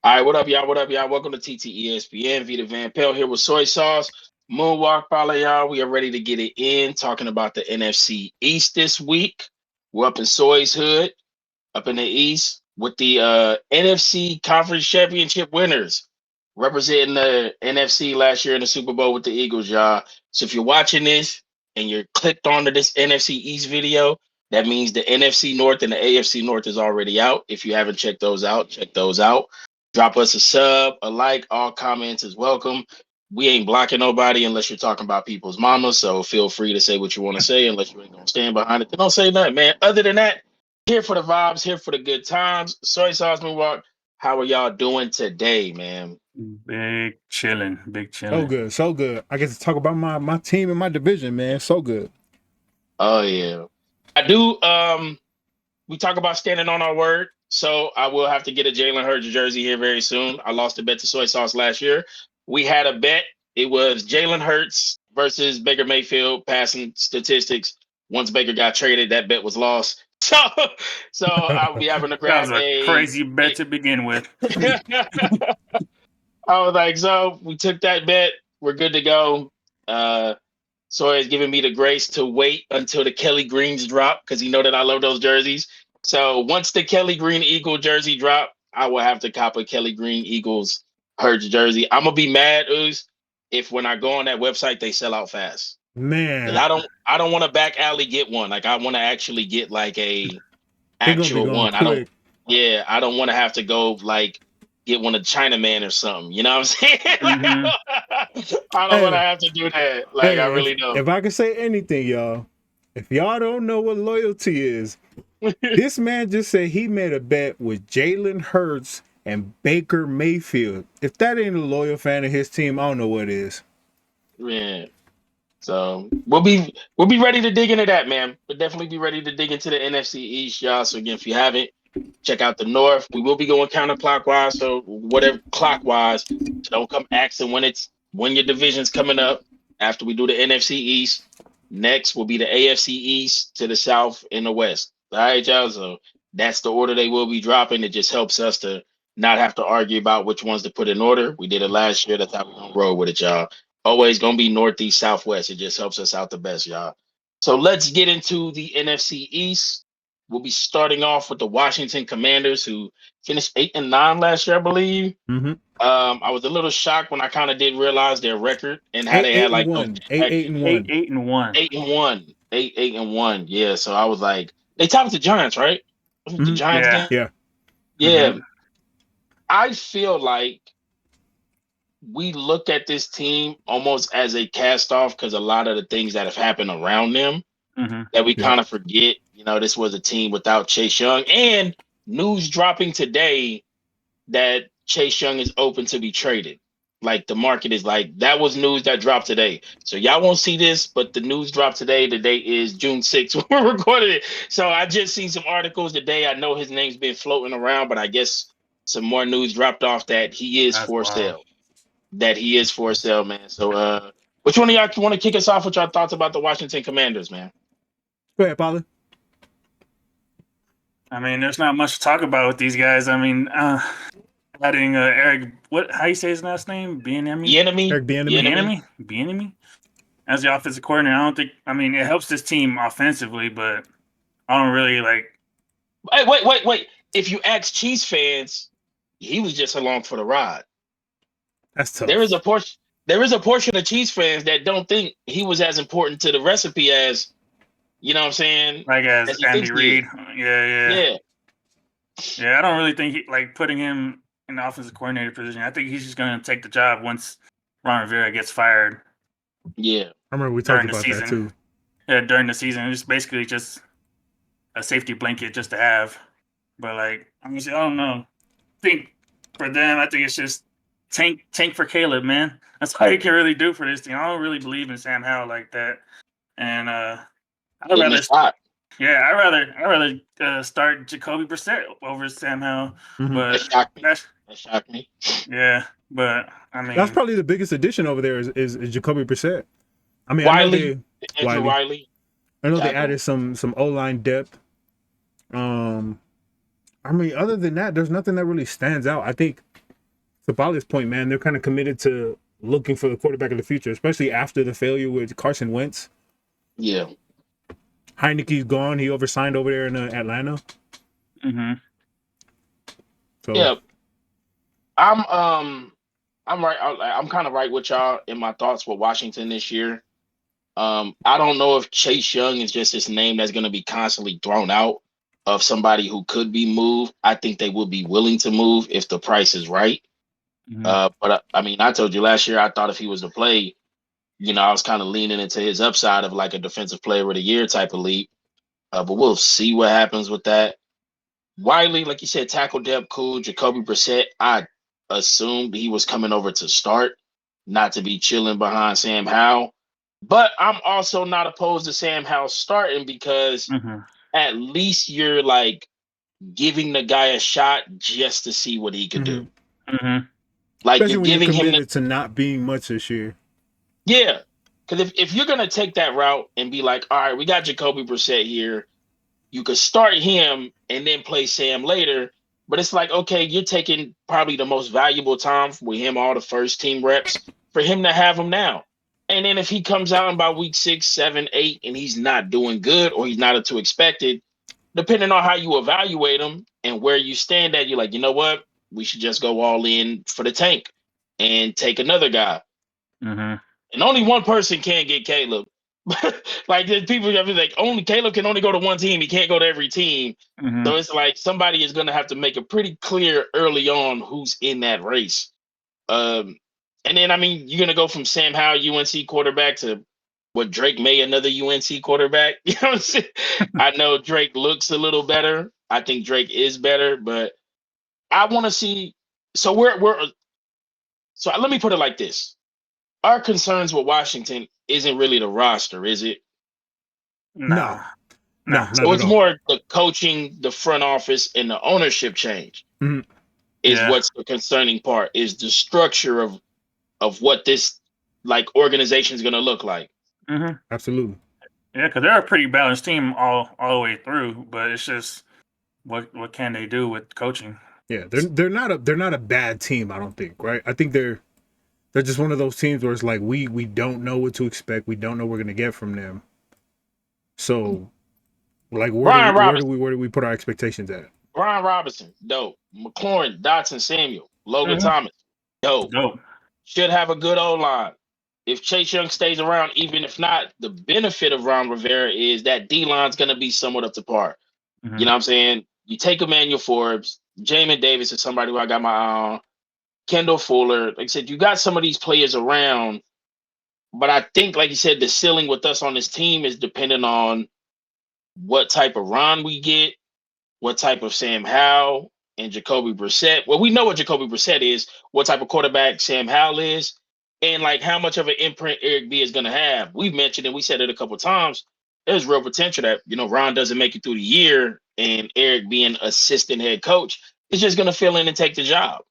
All right, what up, y'all? What up, y'all? Welcome to TTESPN. Vita Van Pelt here with Soy Sauce. Moonwalk, follow y'all. We are ready to get it in, talking about the NFC East this week. We're up in Soy's hood, up in the East, with the NFC Conference Championship winners, representing the NFC last year in the Super Bowl with the Eagles, y'all. So if you're watching this and you're clicked onto this NFC East video, that means the NFC North and the AFC North is already out. If you haven't checked those out, check those out. Drop us a sub, a like, all comments is welcome. We ain't blocking nobody unless you're talking about people's mamas. So feel free to say what you want to say, unless you ain't gonna stand behind it. Then don't say nothing, man. Other than that, here for the vibes, here for the good times. Soy Sauce Moonwalk, how are y'all doing today, man? Big chilling, big chilling. So good, so good. I get to talk about my team and my division, man. So good. Oh yeah. I do we talk about standing on our word. So I will have to get a Jalen Hurts jersey here very soon. I lost a bet to Soy Sauce last year. We had a bet. It was Jalen Hurts versus Baker Mayfield passing statistics. Once Baker got traded, that bet was lost. So I'll be having to That grab was a crazy bet to begin with. I was like, so we took that bet. We're good to go. Sawyer is giving me the grace to wait until the Kelly Greens drop because he know that I love those jerseys. So once the Kelly Green Eagle jersey drop, I will have to cop a Kelly Green Eagles Hurts jersey. I'm gonna be mad, Ooze, if when I go on that website they sell out fast. Man, I don't want to back alley get one. Like I want to actually get like a they're gonna be actual going one. quick. I don't want to have to go like get one of Chinaman or something. You know what I'm saying? Mhm. I don't want to Hey, have to do that. Like I hey, really don't. if I can say anything, y'all, if y'all don't know what loyalty is, this man just said he made a bet with Jalen Hurts and Baker Mayfield. If that ain't a loyal fan of his team, I don't know what is. Yeah. So we'll be ready to dig into that, man. We'll definitely be ready to dig into the NFC East, y'all. So again, if you haven't, check out the North. We will be going counterclockwise, so whatever clockwise. So don't come asking when your division's coming up. After we do the NFC East, next will be the AFC East to the South and the West. All right, y'all. So that's the order they will be dropping. It just helps us to not have to argue about which ones to put in order. We did it last year. That's how we're gonna roll with it, y'all. Always gonna be Northeast, Southwest. It just helps us out the best, y'all. So let's get into the NFC East. We'll be starting off with the Washington Commanders, who finished 8-9 last year, I believe. Mm-hmm. I was a little shocked when I kind of did realize their record and how Eight, they eight had and like no one. Eight and Eight, one. 8-1. 8-1, 8-1. Yeah, so I was like, they topped the Giants, right? Was it the Mm-hmm. Giants Yeah. game? Yeah. Yeah, Mhm. I feel like we look at this team almost as a cast off because a lot of the things that have happened around them Mhm. that we Yep. kind of forget. This was a team without Chase Young, and news dropping today that Chase Young is open to be traded. Like the market is like that was news that dropped today. So y'all won't see this, but the news dropped today. The date is June 6th when we're recording it. So I just seen some articles today. I know his name's been floating around, but I guess some more news dropped off that he is That's for wild. sale. That he is for sale, man. So which one of y'all want to kick us off with your thoughts about the Washington Commanders, man? Go ahead, Polly. I mean, there's not much to talk about with these guys. I mean, adding Eric, how you say his last name? The Bieniemy? enemy, Eric the Bieniemy. enemy. Bieniemy as the offensive coordinator. I don't think. I mean, it helps this team offensively, but I don't really like. Hey, wait. If you ask Chiefs fans, he was just along for the ride. That's There is tough. a portion. There is a portion of Chiefs fans that don't think he was as important to the recipe as you know what I'm saying, Like as as he Andy thinks he Reid, is. yeah. Yeah, I don't really think putting him in the offensive coordinator position. I think he's just going to take the job once Ron Rivera gets fired yeah. I remember we talked during the about that season. too. Yeah, during the season, it's basically just a safety blanket just to have. But I don't know. I think for them, I think it's just tank for Caleb, man. That's all you can really do for this team. I don't really believe in Sam Howell like that, and I'd Getting a rather shot. I'd rather start Jacoby Brissett over Sam Howell. Mm-hmm. That But shocked me. that's That shocked me. but I That's mean, probably the biggest addition over there is Jacoby Brissett. I mean, Wiley, Andrew Wiley. Wiley, I know they tackle. added some O line depth. I mean, other than that, there's nothing that really stands out. I think to Bali's point, man, they're kind of committed to looking for the quarterback of the future, especially after the failure with Carson Wentz. Yeah. Heineke's gone. He oversigned over there in Atlanta. Mm-hmm. So Yeah. I'm right. I'm kind of right with y'all in my thoughts with Washington this year. I don't know if Chase Young is just this name that's going to be constantly thrown out of somebody who could be moved. I think they will be willing to move if the price is right. Mm-hmm. But I mean, I told you last year I thought if he was to play, I was kind of leaning into his upside of like a defensive player of the year type of league. But we'll see what happens with that. Wiley, like you said, tackle depth, cool. Jacoby Brissett, I assumed he was coming over to start, not to be chilling behind Sam Howell. But I'm also not opposed to Sam Howell starting because Mm-hmm. at least you're like giving the guy a shot just to see what he could do. Mm-hmm. Like especially you're when you're giving him committed to not being much this year. yeah. Because if you're gonna take that route and be like, all right, we got Jacoby Brissett here, you could start him and then play Sam later. But it's like, okay, you're taking probably the most valuable time with him, all the first team reps, for him to have him now. And then if he comes out in about week 6, 7, 8, and he's not doing good or he's not up to expected, depending on how you evaluate him and where you stand at, you're like, you know what? We should just go all in for the tank and take another guy. Mm-hmm. And only one person can get Caleb. Like there's people that be like, only Caleb can only go to one team. He can't go to every team. Mm-hmm. So it's like somebody is going to have to make it pretty clear early on who's in that race. And then I mean, you're going to go from Sam Howell, UNC quarterback, to what Drake May, another UNC quarterback. You know what I'm saying? I know Drake looks a little better. I think Drake is better, but I want to see. So so let me put it like this: our concerns with Washington isn't really the roster, is it? Nah. No, Nah. not So at it's all. more the coaching, the front office, and the ownership change Mhm. is Yeah. what's the concerning part. Is the structure of what this like organization is going to look like. Mm-hmm. Absolutely. Yeah, because they're a pretty balanced team all the way through, but it's just what can they do with coaching? Yeah, they're not a bad team. I don't think. Right. I think they're just one of those teams where it's like we don't know what to expect. We don't know what we're gonna get from them. So like Brian Robinson, where do we put our expectations at? dope. McLaurin, Dotson, Samuel, Logan Mm-hmm. Thomas, dope. Dope. Should have a good O line. If Chase Young stays around, even if not, the benefit of Ron Rivera is that D line's going to be somewhat up to par. Mm-hmm. You know what I'm saying? You take Emmanuel Forbes, Jamin Davis is somebody who I got my eye on, Kendall Fuller. Like I said, you got some of these players around, but I think, like you said, the ceiling with us on this team is dependent on what type of Ron we get, what type of Sam Howell and Jacoby Brissett. Well, we know what Jacoby Brissett is, what type of quarterback Sam Howell is, and like how much of an imprint Eric B is going to have. We've mentioned and we said it a couple of times. There's real potential that Ron doesn't make it through the year, and Eric being assistant head coach is just going to fill in and take the job.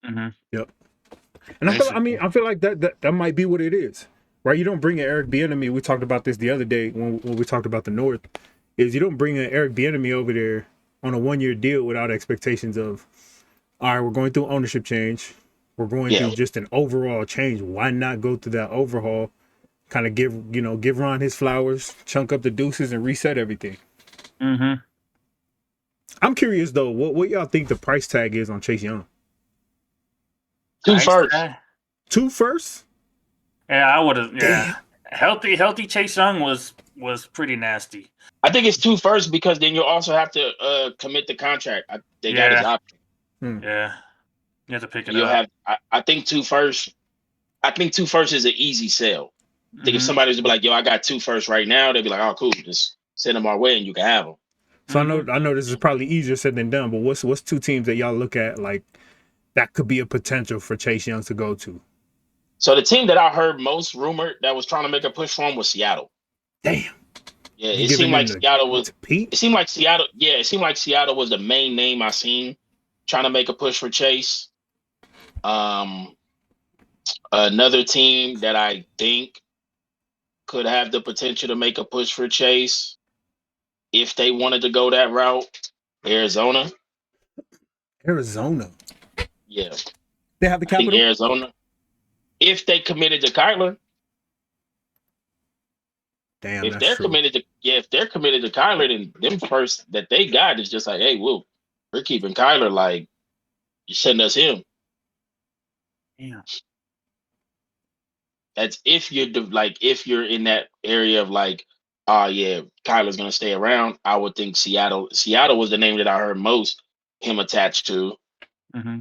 Mm-hmm. Yep. And I feel like that might be what it is, right? You don't bring an Eric Bieniemy. We talked about this the other day when we talked about the North. Is you don't bring an Eric Bieniemy over there on a 1-year deal without expectations of, all right, we're going through ownership change. We're going Yeah. through just an overall change. Why not go through that overhaul? Kind of give Ron his flowers, chunk up the deuces, and reset everything. Mm-hmm. I'm curious though, what y'all think the price tag is on Chase Young? 2 first. 2 first? Yeah, I would have. Yeah, Damn. healthy Chase Young was pretty nasty. I think it's 2 first because then you also have to commit the contract. They got his option. Yeah, you have to pick it You'll up. have. I think 2 first. I think 2 first is an easy sell. I think if somebody was to be like, "Yo, I got 2 first right now," they'd be like, "Oh, cool, just send them our way and you can have them." So I know this is probably easier said than done, but what's 2 teams that y'all look at like that could be a potential for Chase Young to go to? So the team that I heard most rumored that was trying to make a push for him was Seattle. Damn. Yeah, it seemed like Seattle was. Pete? It seemed like Seattle. Yeah, it seemed like Seattle was the main name I seen trying to make a push for Chase. Another team that I think could have the potential to make a push for Chase if they wanted to go that route, Arizona. Arizona. Yeah. They have the I think capital. Arizona, if they committed to Kyler, Damn, if that's they're true. committed to if they're committed to Kyler, then them first that they got is just like, hey, we're keeping Kyler. Like, you send us him. Yeah. That's if you're like if you're in that area of like, oh yeah, Kyler's gonna stay around. I would think Seattle. Seattle was the name that I heard most him attached to. Mm-hmm.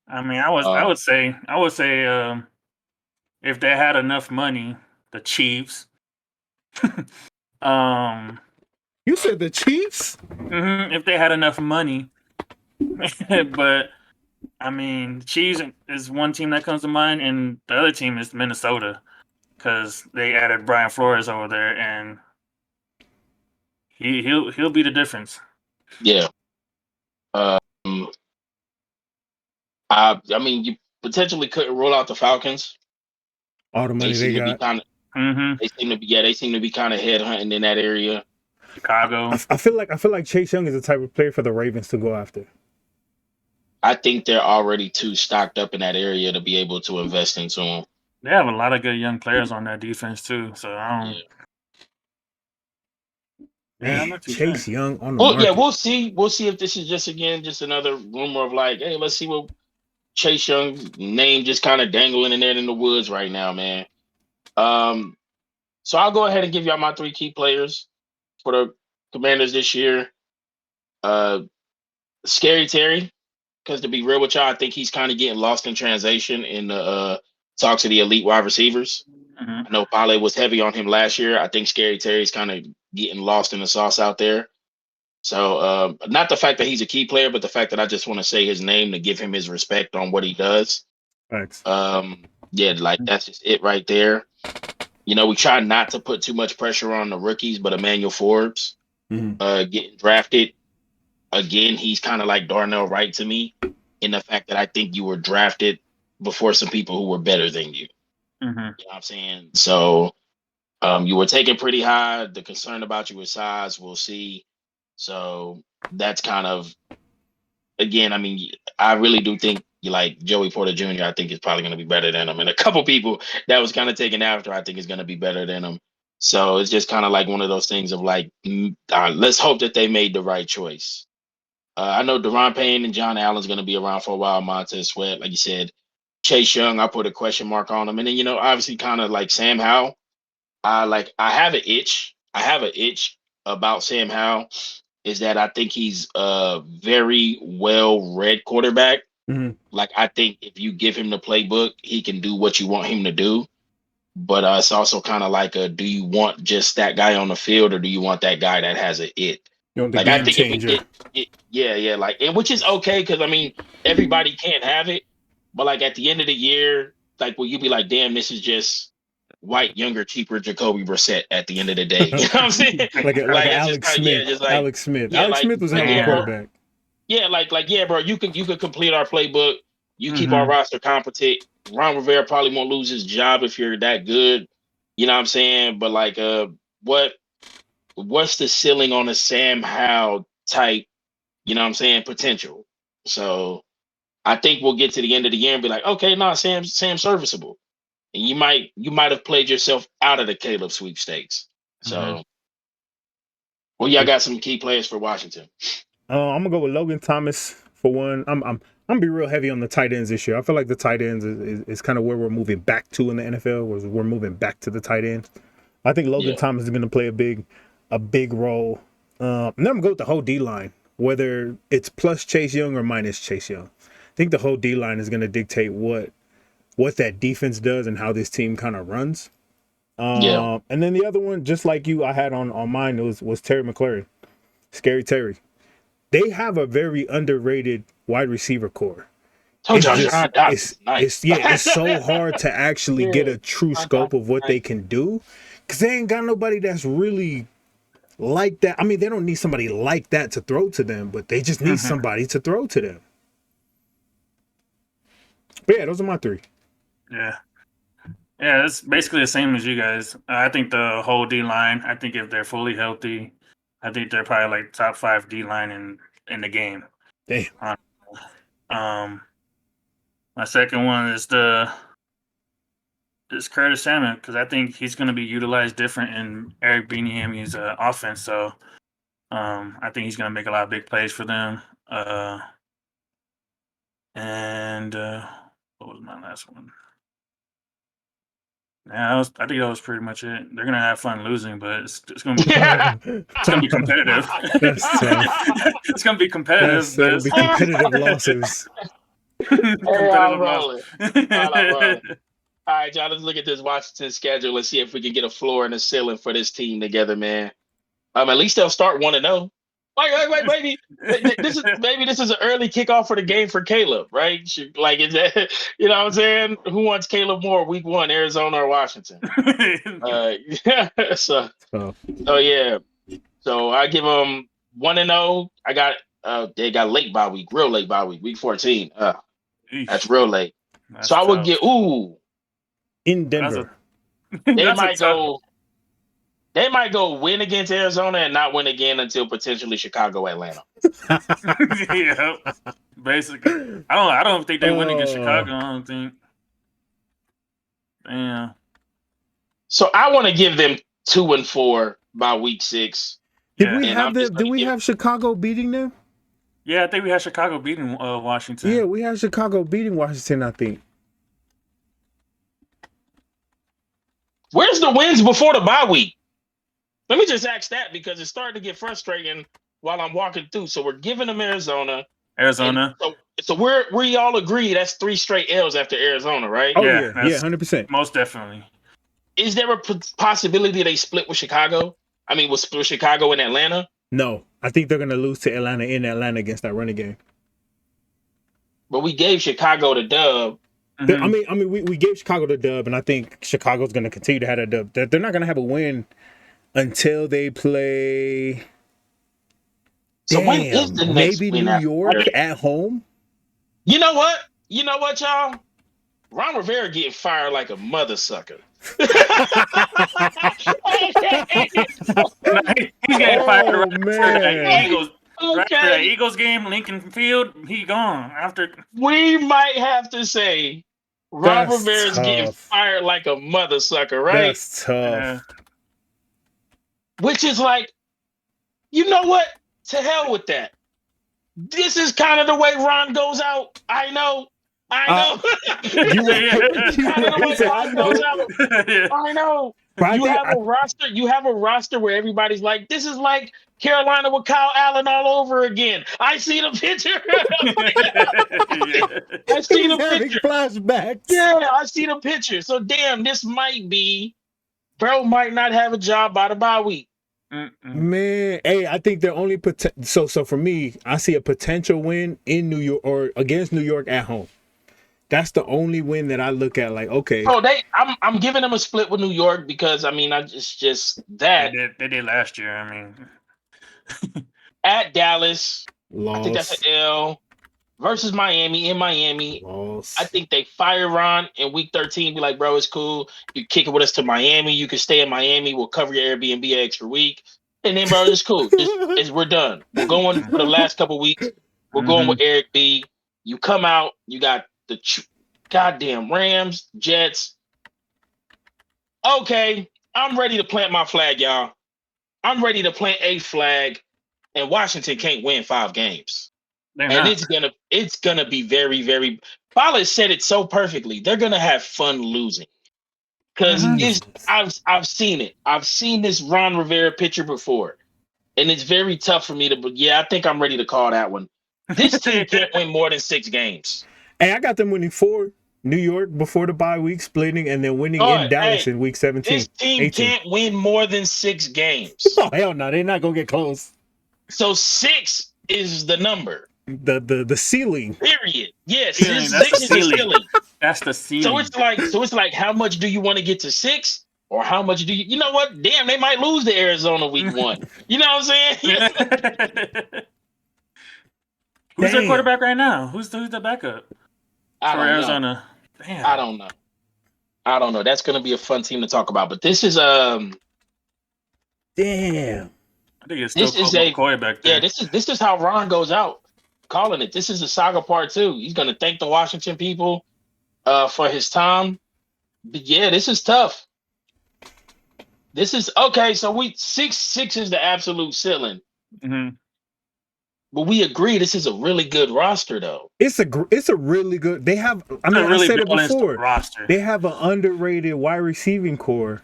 I mean, I Uh, would say, if they had enough money, the Chiefs. um, You said the Chiefs? if they had enough money, but I mean, Chiefs is one team that comes to mind, and the other team is Minnesota because they added Brian Flores over there, and he'll be the difference. yeah. Um, I mean, you potentially couldn't rule out the Falcons. All the They money they seem to be got. kind of. Mm-hmm. They seem to be kind of headhunting in that area. Chicago. I feel like Chase Young is the type of player for the Ravens to go after. I think they're already too stocked up in that area to be able to invest into them. They have a lot of good young players on that defense too. So I don't. Yeah. Yeah, Man, I'm not too sure. Chase Young on the Well, yeah, market. we'll see. We'll see if this is just another rumor of like, hey, let's see what Chase Young's name just kind of dangling in there in the woods right now, man. Um, so I'll go ahead and give y'all my three key players for the Commanders this year. Uh, Scary Terry, because to be real with y'all, I think he's kind of getting lost in translation in the talks of the elite wide receivers. Mm-hmm. I know Pale was heavy on him last year. I think Scary Terry's kind of getting lost in the sauce out there. So not the fact that he's a key player, but the fact that I just want to say his name to give him his respect on what he does. Thanks. Yeah, like that's just it right there. You know, we try not to put too much pressure on the rookies, but Emmanuel Forbes Mm-hmm. getting drafted again, he's kind of like Darnell Wright to me in the fact that I think you were drafted before some people who were better than you. Mm-hmm. You know what I'm saying? So you were taken pretty high. The concern about you with size, we'll see. So that's kind of again. I mean, I really do think you like Joey Porter Jr. I think is probably going to be better than him, and a couple people that was kind of taken after. I think is going to be better than him. So it's just kind of like one of those things of like, let's hope that they made the right choice. I know Deron Payne and John Allen's going to be around for a while. Montez Sweat, like you said, Chase Young, I put a question mark on him, and then obviously, kind of like Sam Howell. I have an itch. I have an itch about Sam Howell is that I think he's a very well read quarterback. Mm-hmm. Like I think if you give him the playbook, he can do what you want him to do. But it's also kind of like do you want just that guy on the field, or do you want that guy that has a it? You know, the Like I game think if changer. yeah, yeah, like, and which is okay because I mean everybody can't have it, but like at the end of the year, like will you be like, damn, this is just white, younger, cheaper Jacoby Brissett at the end of the day. You know what I'm saying? Like Like a it's just Alex kind of Smith. just like Alex Smith. yeah, Alex Smith was a hell of a yeah, bro. Yeah. quarterback. Yeah, yeah, bro. You could complete our playbook. You keep our Mm-hmm. roster competent. Ron Rivera probably won't lose his job if you're that good. You know what I'm saying? But like, what what's the ceiling on a Sam Howell type? You know what I'm saying? Potential. So I think we'll get to the end of the year and be like, okay, no, Sam's serviceable, and you might have played yourself out of the Caleb sweepstakes. Mm-hmm. So, well, yeah, I got some key players for Washington. I'm gonna go with Logan Thomas for one. I'm gonna be real heavy on the tight ends this year. I feel like the tight ends is kind of where we're moving back to in the NFL. We're moving back to the tight ends. I think Logan Yeah, Thomas is gonna play a big role. And then I'm gonna go with the whole D line, whether it's plus Chase Young or minus Chase Young. I think the whole D line is gonna dictate what that defense does and how this team kind of runs. yeah. And then the other one, just like you, I had on mine was Terry McLaurin, Scary Terry. They have a very underrated wide receiver core. Told It's y'all, just John Dotson's nice. it's so hard to actually get Yeah, a true John scope of Dotson's what they nice. can do, because they ain't got nobody that's really like that. I mean, they don't need somebody like that to throw to them, but they just need Mm-hmm. somebody to throw to them. But yeah, those are my three. Yeah. Yeah, it's basically the same as you guys. I think the whole D line. I think if they're fully healthy, I think they're probably like top 5 D line in the game. Damn. My second one is Curtis Samuel, because I think he's going to be utilized different in Eric Bieniemy's offense. So I think he's going to make a lot of big plays for them. And what was my last one? Yeah, I think that was pretty much it. They're gonna have fun losing, but it's gonna be it's gonna be competitive. That's tough. It's gonna be competitive. That'll be competitive losses. I'm rolling. All right, y'all. Let's look at this Washington schedule. Let's see if we can get a floor and a ceiling for this team together, man. At least they'll start 1-0. Wait, maybe this is an early kickoff for the game for Caleb, right? Like, is that, you know what I'm saying? Who wants Caleb more week 1, Arizona or Washington? So yeah. So I give them 1-0. I got they got late bye week, real late bye week 14. That's real late. So I would get in Denver. They might go win against Arizona and not win again until potentially Chicago, Atlanta. Yeah, basically. I don't think they win against Chicago. I don't think. Damn. So I want to give them 2-4 by week 6. Did we have Chicago beating them? Yeah, I think we had Chicago beating Washington. Yeah, we had Chicago beating Washington, I think. Where's the wins before the bye week? Let me just ask that because it's starting to get frustrating while I'm walking through. So we're giving them Arizona. So we all agree that's 3 straight L's after Arizona, right? Oh yeah, 100%. Most definitely. Is there a possibility they split with Chicago? With Chicago and Atlanta? No, I think they're gonna lose to Atlanta in Atlanta against that running game. But we gave Chicago the dub. Mm-hmm. We gave Chicago the dub, and I think Chicago's gonna continue to have that dub. They're not gonna have a win until they play. So when is the next maybe New York at home? You know what, y'all? Ron Rivera getting fired like a mother sucker. He's getting fired after that Eagles game, Lincoln Field. He gone after. We might have to say Ron Rivera's getting fired like a mother sucker, right? That's tough. Which is like, you know what? To hell with that. This is kind of the way Ron goes out. I know. I know. You have a roster where everybody's like, this is like Carolina with Kyle Allen all over again. I see the picture. I see the picture. Flashbacks. Yeah, I see the picture. So damn, this might be. Bro might not have a job by the bye week. Man, hey, I think the only so for me, I see a potential win in New York or against New York at home. That's the only win that I look at. Like, okay. Oh, I'm giving them a split with New York because just that they did last year. At Dallas, loss. I think that's an L. Versus Miami in Miami. Loss. I think they fire Ron in week 13. Be like, bro, it's cool. You kick it with us to Miami. You can stay in Miami. We'll cover your Airbnb an extra week. And then, bro, it's cool. We're done. We're going for the last couple weeks. We're going with Eric B. You come out. You got the goddamn Rams, Jets. Okay, I'm ready to plant my flag, y'all. I'm ready to plant a flag. And Washington can't win 5 games. It's gonna be very, very. Bala said it so perfectly. They're gonna have fun losing because I've seen it. I've seen this Ron Rivera picture before, and it's very tough for me to. But yeah, I think I'm ready to call that one. This team can't win more than 6 games. Hey, I got them winning 4. New York before the bye week, splitting, and then winning in Dallas in week 17. This team 18. can't win more than 6 games. Oh hell no, they're not gonna get close. So 6 is the number. The ceiling. Period. Yes, ceiling. That's the ceiling. That's the ceiling. So it's like how much do you want to get to 6, or how much do you know what? Damn, they might lose to Arizona week 1. You know what I'm saying? Who's their quarterback right now? Who's the backup for Arizona? Damn. I don't know. That's gonna be a fun team to talk about. But this is damn. I think it's still McCoy back there. Yeah, this is how Ron goes out. calling it. This is a saga part 2. He's going to thank the Washington people for his time. But yeah, this is tough. This is okay. So we 6 is the absolute ceiling. Mm-hmm. But we agree this is a really good roster, though. It's a really good. They have. I mean, really I said it before. roster. They have an underrated wide receiving core.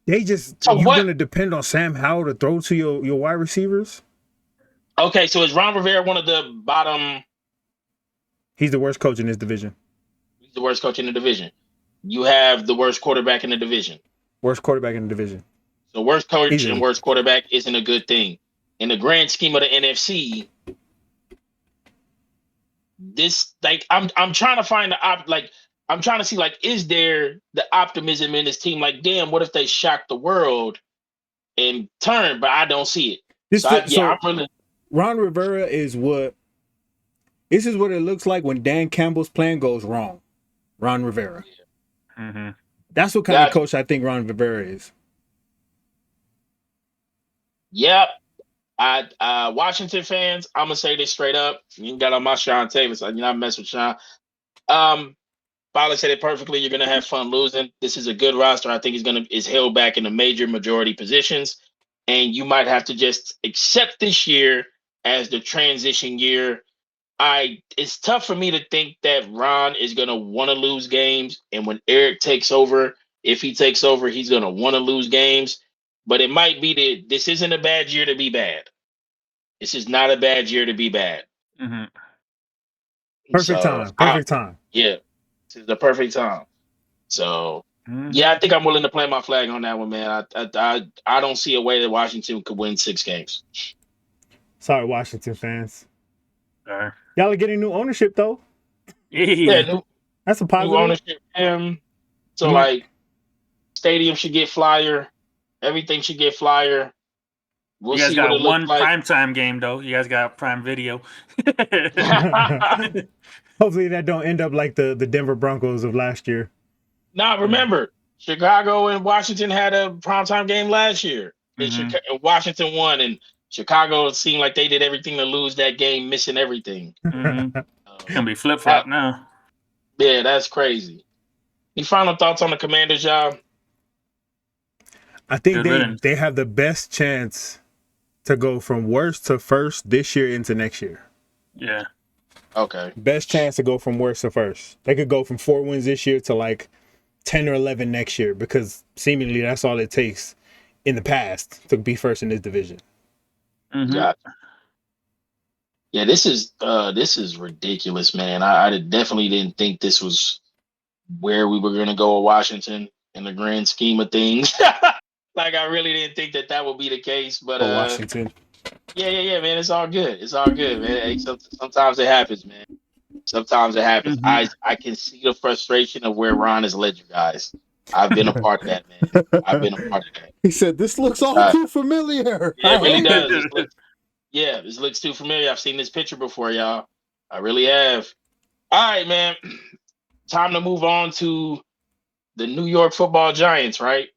They just So you're what? gonna depend on Sam Howell to throw to your wide receivers. Okay, so is Ron Rivera one of the bottom? He's the worst coach in his division. He's the worst coach in the division. You have the worst quarterback in the division. Worst quarterback in the division. So worst coach Easily. and worst quarterback isn't a good thing. In the grand scheme of the NFC, this I'm trying to find I'm trying to see is there the optimism in this team? Like, damn, what if they shock the world and turn? But I don't see it. I'm really. Ron Rivera is what. This is what it looks like when Dan Campbell's plan goes wrong. Ron Rivera. Mm-hmm. That's what kind of coach I think Ron Rivera is. Yep. Washington fans, I'm gonna say this straight up. You got on my Sean Taylor, so I mess with Sean. Bala said it perfectly. You're gonna have fun losing. This is a good roster. I think is held back in the major majority positions, and you might have to just accept this year as the transition year. It's tough for me to think that Ron is gonna want to lose games, and when Eric takes over, if he takes over, he's gonna want to lose games. But it might be that this isn't a bad year to be bad. This is not a bad year to be bad. Mm-hmm. Perfect time. Yeah, this is the perfect time. So, yeah, I think I'm willing to play my flag on that one, man. I don't see a way that Washington could win 6 games. Sorry, Washington fans. Sorry. Y'all are getting new ownership, though. Yeah, that's a positive. New ownership. So, stadium should get flyer. Everything should get flyer. We'll you guys see got what it one looks like. primetime game, though. You guys got Prime Video. Hopefully that don't end up like the Denver Broncos of last year. Now, remember, Chicago and Washington had a primetime game last year. Mm-hmm. And Washington won, and Chicago seemed like they did everything to lose that game, missing everything. Mm-hmm. It's going to be flip-flop now. Yeah, that's crazy. Any final thoughts on the Commanders, y'all? I think they have the best chance to go from worst to first this year into next year. Yeah. Okay. Best chance to go from worst to first. They could go from 4 wins this year to 10 or 11 next year, because seemingly that's all it takes in the past to be first in this division. Mm-hmm. Gotcha. Yeah, this is ridiculous, man. I definitely didn't think this was where we were going to go with Washington in the grand scheme of things. I really didn't think that would be the case, but Washington. Yeah, man. It's all good. It's all good, man. Hey, sometimes it happens, man. Sometimes it happens. Mm-hmm. I can see the frustration of where Ron has led you guys. I've been a part of that, man. I've been a part of that. He said, "This looks all too familiar." Yeah, it really does. This looks too familiar. I've seen this picture before, y'all. I really have. All right, man. Time to move on to the New York Football Giants, right?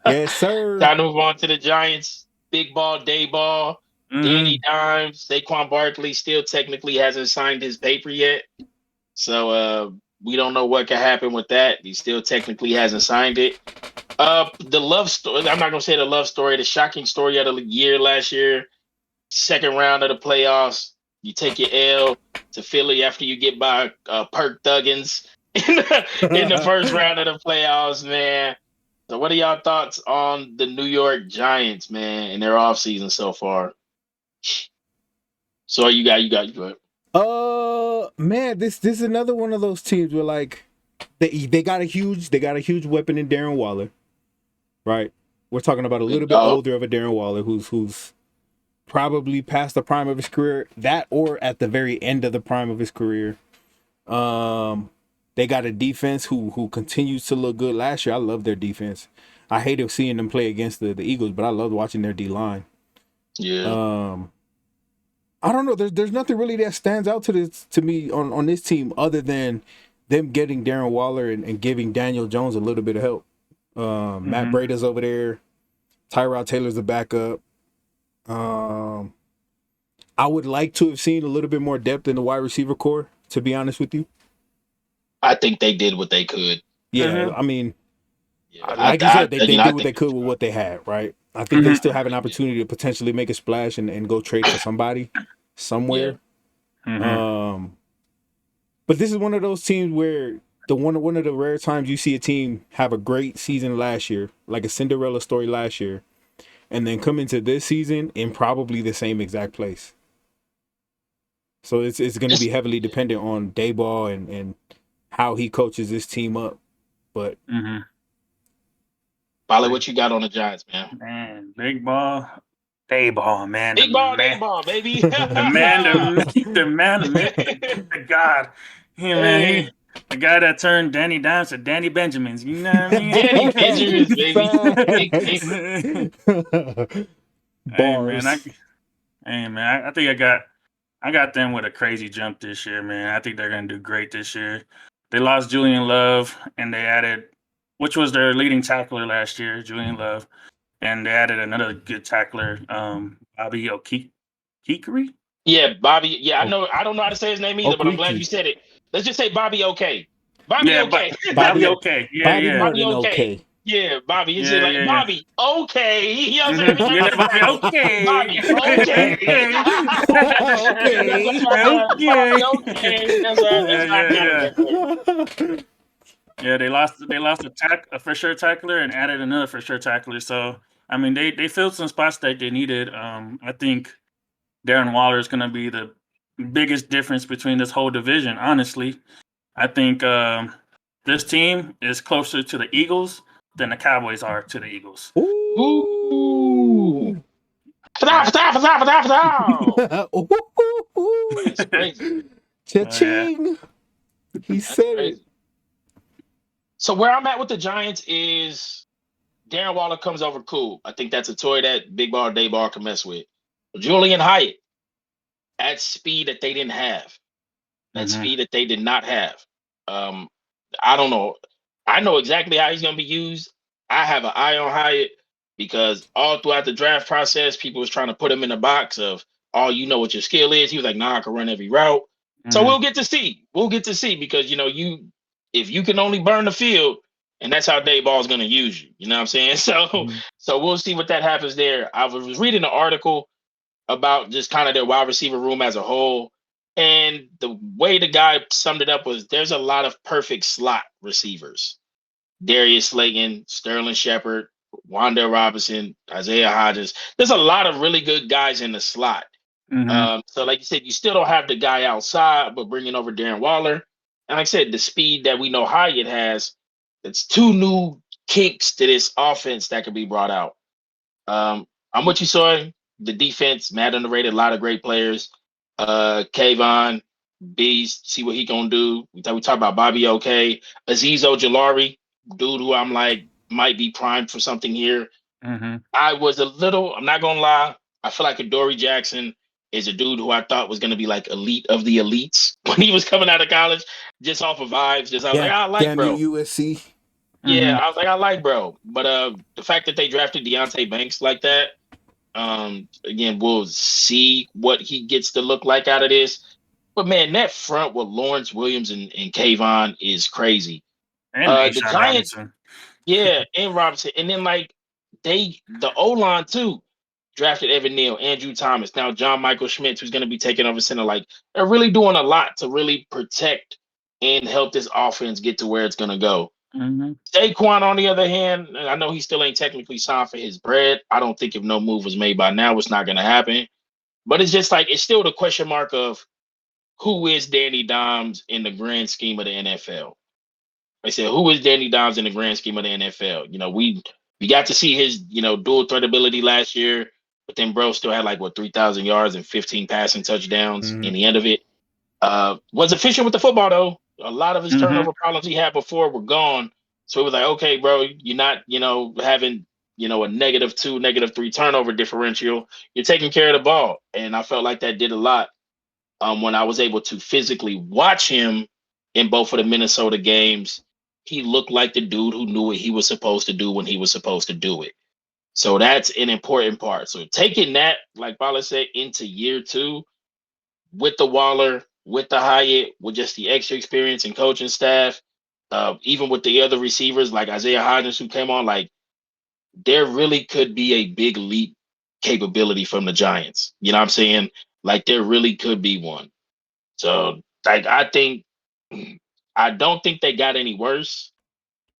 Yes, sir. Time to move on to the Giants. Big ball, day ball. Mm-hmm. Danny Dimes, Saquon Barkley still technically hasn't signed his paper yet. So we don't know what could happen with that. He still technically hasn't signed it. The love story, I'm not going to say the love story, the shocking story of the year last year, second round of the playoffs. You take your L to Philly after you get by Perk Thuggins in the first round of the playoffs, man. So what are y'all thoughts on the New York Giants, man, in their offseason so far? So you got. Man, this is another one of those teams where they got a huge weapon in Darren Waller, right? We're talking about a little bit older of a Darren Waller who's probably past the prime of his career, that or at the very end of the prime of his career. They got a defense who continues to look good. Last year, I loved their defense. I hated seeing them play against the Eagles, but I loved watching their D-line. Yeah. I don't know. There's nothing really that stands out to me on this team other than them getting Darren Waller and giving Daniel Jones a little bit of help. Matt Breida's over there. Tyrod Taylor's the backup. I would like to have seen a little bit more depth in the wide receiver core, to be honest with you. I think they did what they could. Yeah, I mean, Yeah, like you said, they I did what think they could with what they had, right? I think they still have an opportunity to potentially make a splash and go trade for somebody somewhere. But this is one of those teams where one of the rare times you see a team have a great season last year, like a Cinderella story last year, and then come into this season in probably the same exact place. So it's going to be heavily dependent on Dayball and how he coaches this team up. But Polly, what you got on the Giants, man? Man, big ball, Dayball, man, Big ball, day ball, baby. the man, the God, man, the guy that turned Danny Dimes to Danny Benjamins. You know what I mean? Danny Benjamins, baby. Bars. Hey man, I think I got them with a crazy jump this year, man. I think they're gonna do great this year. They lost Julian Love, and they added, which was their leading tackler last year, Julian Love, and they added another good tackler, Bobby O'Keefe. Yeah, Bobby. Yeah, I know. I don't know how to say his name either, but I'm glad you said it. Let's just say Bobby OK. Bobby OK. Bobby OK. Bobby Yeah. Bobby OK. Yeah, Bobby. It's Yeah, like yeah. Bobby OK. You know what I'm saying? Yeah, Bobby OK. Bobby OK. Bobby OK. That's Yeah, they lost a for sure tackler and added another for sure tackler. So I mean, they filled some spots that they needed. I think Darren Waller is going to be the biggest difference between this whole division. Honestly, I think this team is closer to the Eagles than the Cowboys are to the Eagles. Ooh. It's crazy. Cha-ching. He said it. So where I'm at with the Giants is Darren Waller comes over cool. I think that's a toy that Big Ball Dayball can mess with. Julian Hyatt at speed that they didn't have. That speed that they did not have. I don't know. I know exactly how he's going to be used. I have an eye on Hyatt because all throughout the draft process, people was trying to put him in the box of, oh, you know what your skill is. He was like, nah, I can run every route. So we'll get to see. We'll get to see because, you know, if you can only burn the field, and that's how Dayball is going to use you. You know what I'm saying? So we'll see what that happens there. I was reading an article about just kind of their wide receiver room as a whole. And the way the guy summed it up was there's a lot of perfect slot receivers. Darius Slayton, Sterling Shepard, Wanda Robinson, Isaiah Hodgins. There's a lot of really good guys in the slot. So like you said, you still don't have the guy outside, but bringing over Darren Waller. And like I said, the speed that we know Hyatt has, it's two new kinks to this offense that could be brought out. I'm what you saw. The defense, mad underrated, a lot of great players. Kayvon, Beast, see what he gonna do. We talk about Bobby OK, Azeez Ojulari, dude who I'm like might be primed for something here. I was I'm not gonna lie, I feel like Adoree Jackson is a dude who I thought was gonna be like elite of the elites when he was coming out of college, just off of vibes. I was like, I like bro. USC. Yeah, I was like, I like bro. But the fact that they drafted Deonte Banks like that, again, we'll see what he gets to look like out of this. But man, that front with Lawrence Williams and Kayvon is crazy. And the Giants, Robinson. Yeah, and Robinson. And then like the O-line too, drafted Evan Neal, Andrew Thomas, now John Michael Schmitz, who's going to be taking over center. Like they're really doing a lot to really protect and help this offense get to where it's going to go. Saquon, on the other hand, I know he still ain't technically signed for his bread. I don't think if no move was made by now, it's not going to happen. But it's just like, it's still the question mark of who is Danny Dimes in the grand scheme of the NFL? I said, who is Danny Dimes in the grand scheme of the NFL? You know, we got to see his, dual threat ability last year, but then bro still had like 3,000 yards and 15 passing touchdowns in the end of it. Was efficient with the football though. A lot of his turnover problems he had before were gone. So it was like, okay, bro, you're not, having, a -2, -3 turnover differential. You're taking care of the ball. And I felt like that did a lot when I was able to physically watch him in both of the Minnesota games. He looked like the dude who knew what he was supposed to do when he was supposed to do it. So that's an important part. So taking that, like Bala said, into year 2 with the Waller, with the Hyatt, with just the extra experience and coaching staff, even with the other receivers like Isaiah Hodgins who came on, like there really could be a big leap capability from the Giants. You know what I'm saying? Like there really could be one. So like I think I don't think they got any worse.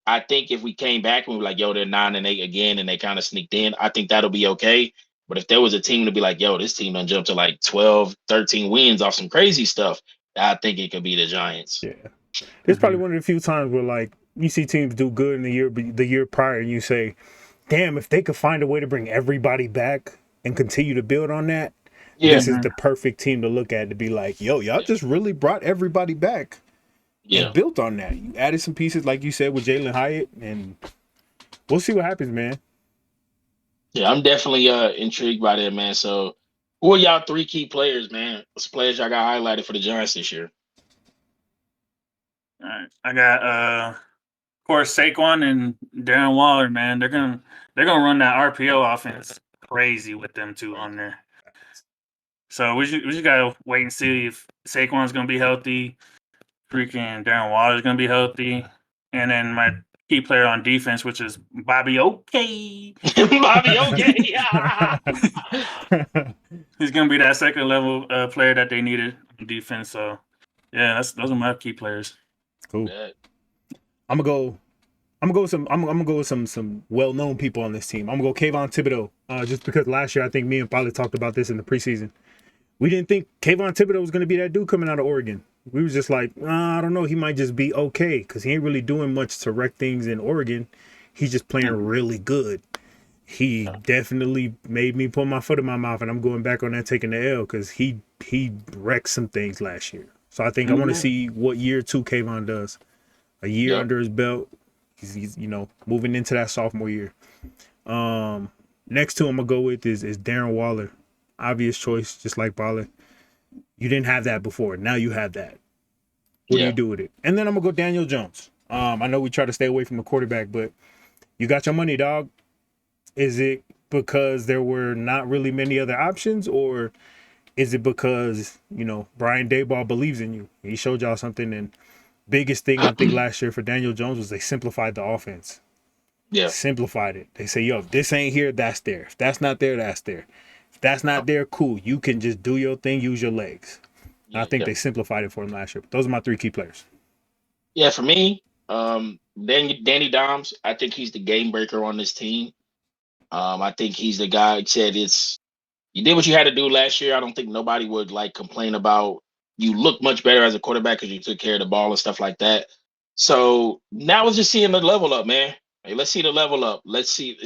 I think if we came back and we were like, yo, they're 9-8 again and they kind of sneaked in, I think that'll be okay. But if there was a team to be like, yo, this team done jumped to like 12, 13 wins off some crazy stuff, I think it could be the Giants. Yeah. It's probably one of the few times where like you see teams do good in the year prior and you say, damn, if they could find a way to bring everybody back and continue to build on that, Yeah. this is the perfect team to look at to be like, yo, y'all just really brought everybody back Yeah. and built on that. You added some pieces, like you said, with Jalen Hyatt, and we'll see what happens, man. Yeah, I'm definitely intrigued by that, man. So who are y'all 3 key players, man? What's the players y'all got highlighted for the Giants this year? All right. I got of course Saquon and Darren Waller, man. They're gonna run that RPO offense crazy with them two on there. So we just gotta wait and see if Saquon's gonna be healthy, freaking Darren Waller's gonna be healthy, and then my key player on defense, which is Bobby Okay. Bobby, okay. He's gonna be that second level player that they needed on defense. So yeah, those are my key players. Cool. I'm gonna go with some well-known people on this team. I'm gonna go Kayvon Thibodeau, just because last year I think me and Pilot talked about this in the preseason. We didn't think Kayvon Thibodeau was gonna be that dude coming out of Oregon. We was just like, I don't know, he might just be okay because he ain't really doing much to wreck things in Oregon. He's just playing really good. He definitely made me put my foot in my mouth, and I'm going back on that taking the L because he wrecked some things last year. So I think I want to see what year 2 Kayvon does. A year under his belt. He's moving into that sophomore year. Next to him I'm gonna go with is Darren Waller. Obvious choice, just like Baller. You didn't have that before. Now you have that. What do you do with it? And then I'm gonna go Daniel Jones. I know we try to stay away from the quarterback, but you got your money, dog. Is it because there were not really many other options, or is it because Brian Daboll believes in you? He showed y'all something, and biggest thing I think last year for Daniel Jones was they simplified the offense. Yeah. Simplified it. They say, yo, if this ain't here, that's there. If that's not there, that's there. If that's not there, cool. You can just do your thing, use your legs. I think they simplified it for him last year. But those are my 3 key players. Yeah, for me, Danny Dimes, I think he's the game breaker on this team. I think he's the guy who said you did what you had to do last year. I don't think nobody would like complain about you look much better as a quarterback because you took care of the ball and stuff like that. So now it's just seeing the level up, man. Hey, let's see the level up. Let's see.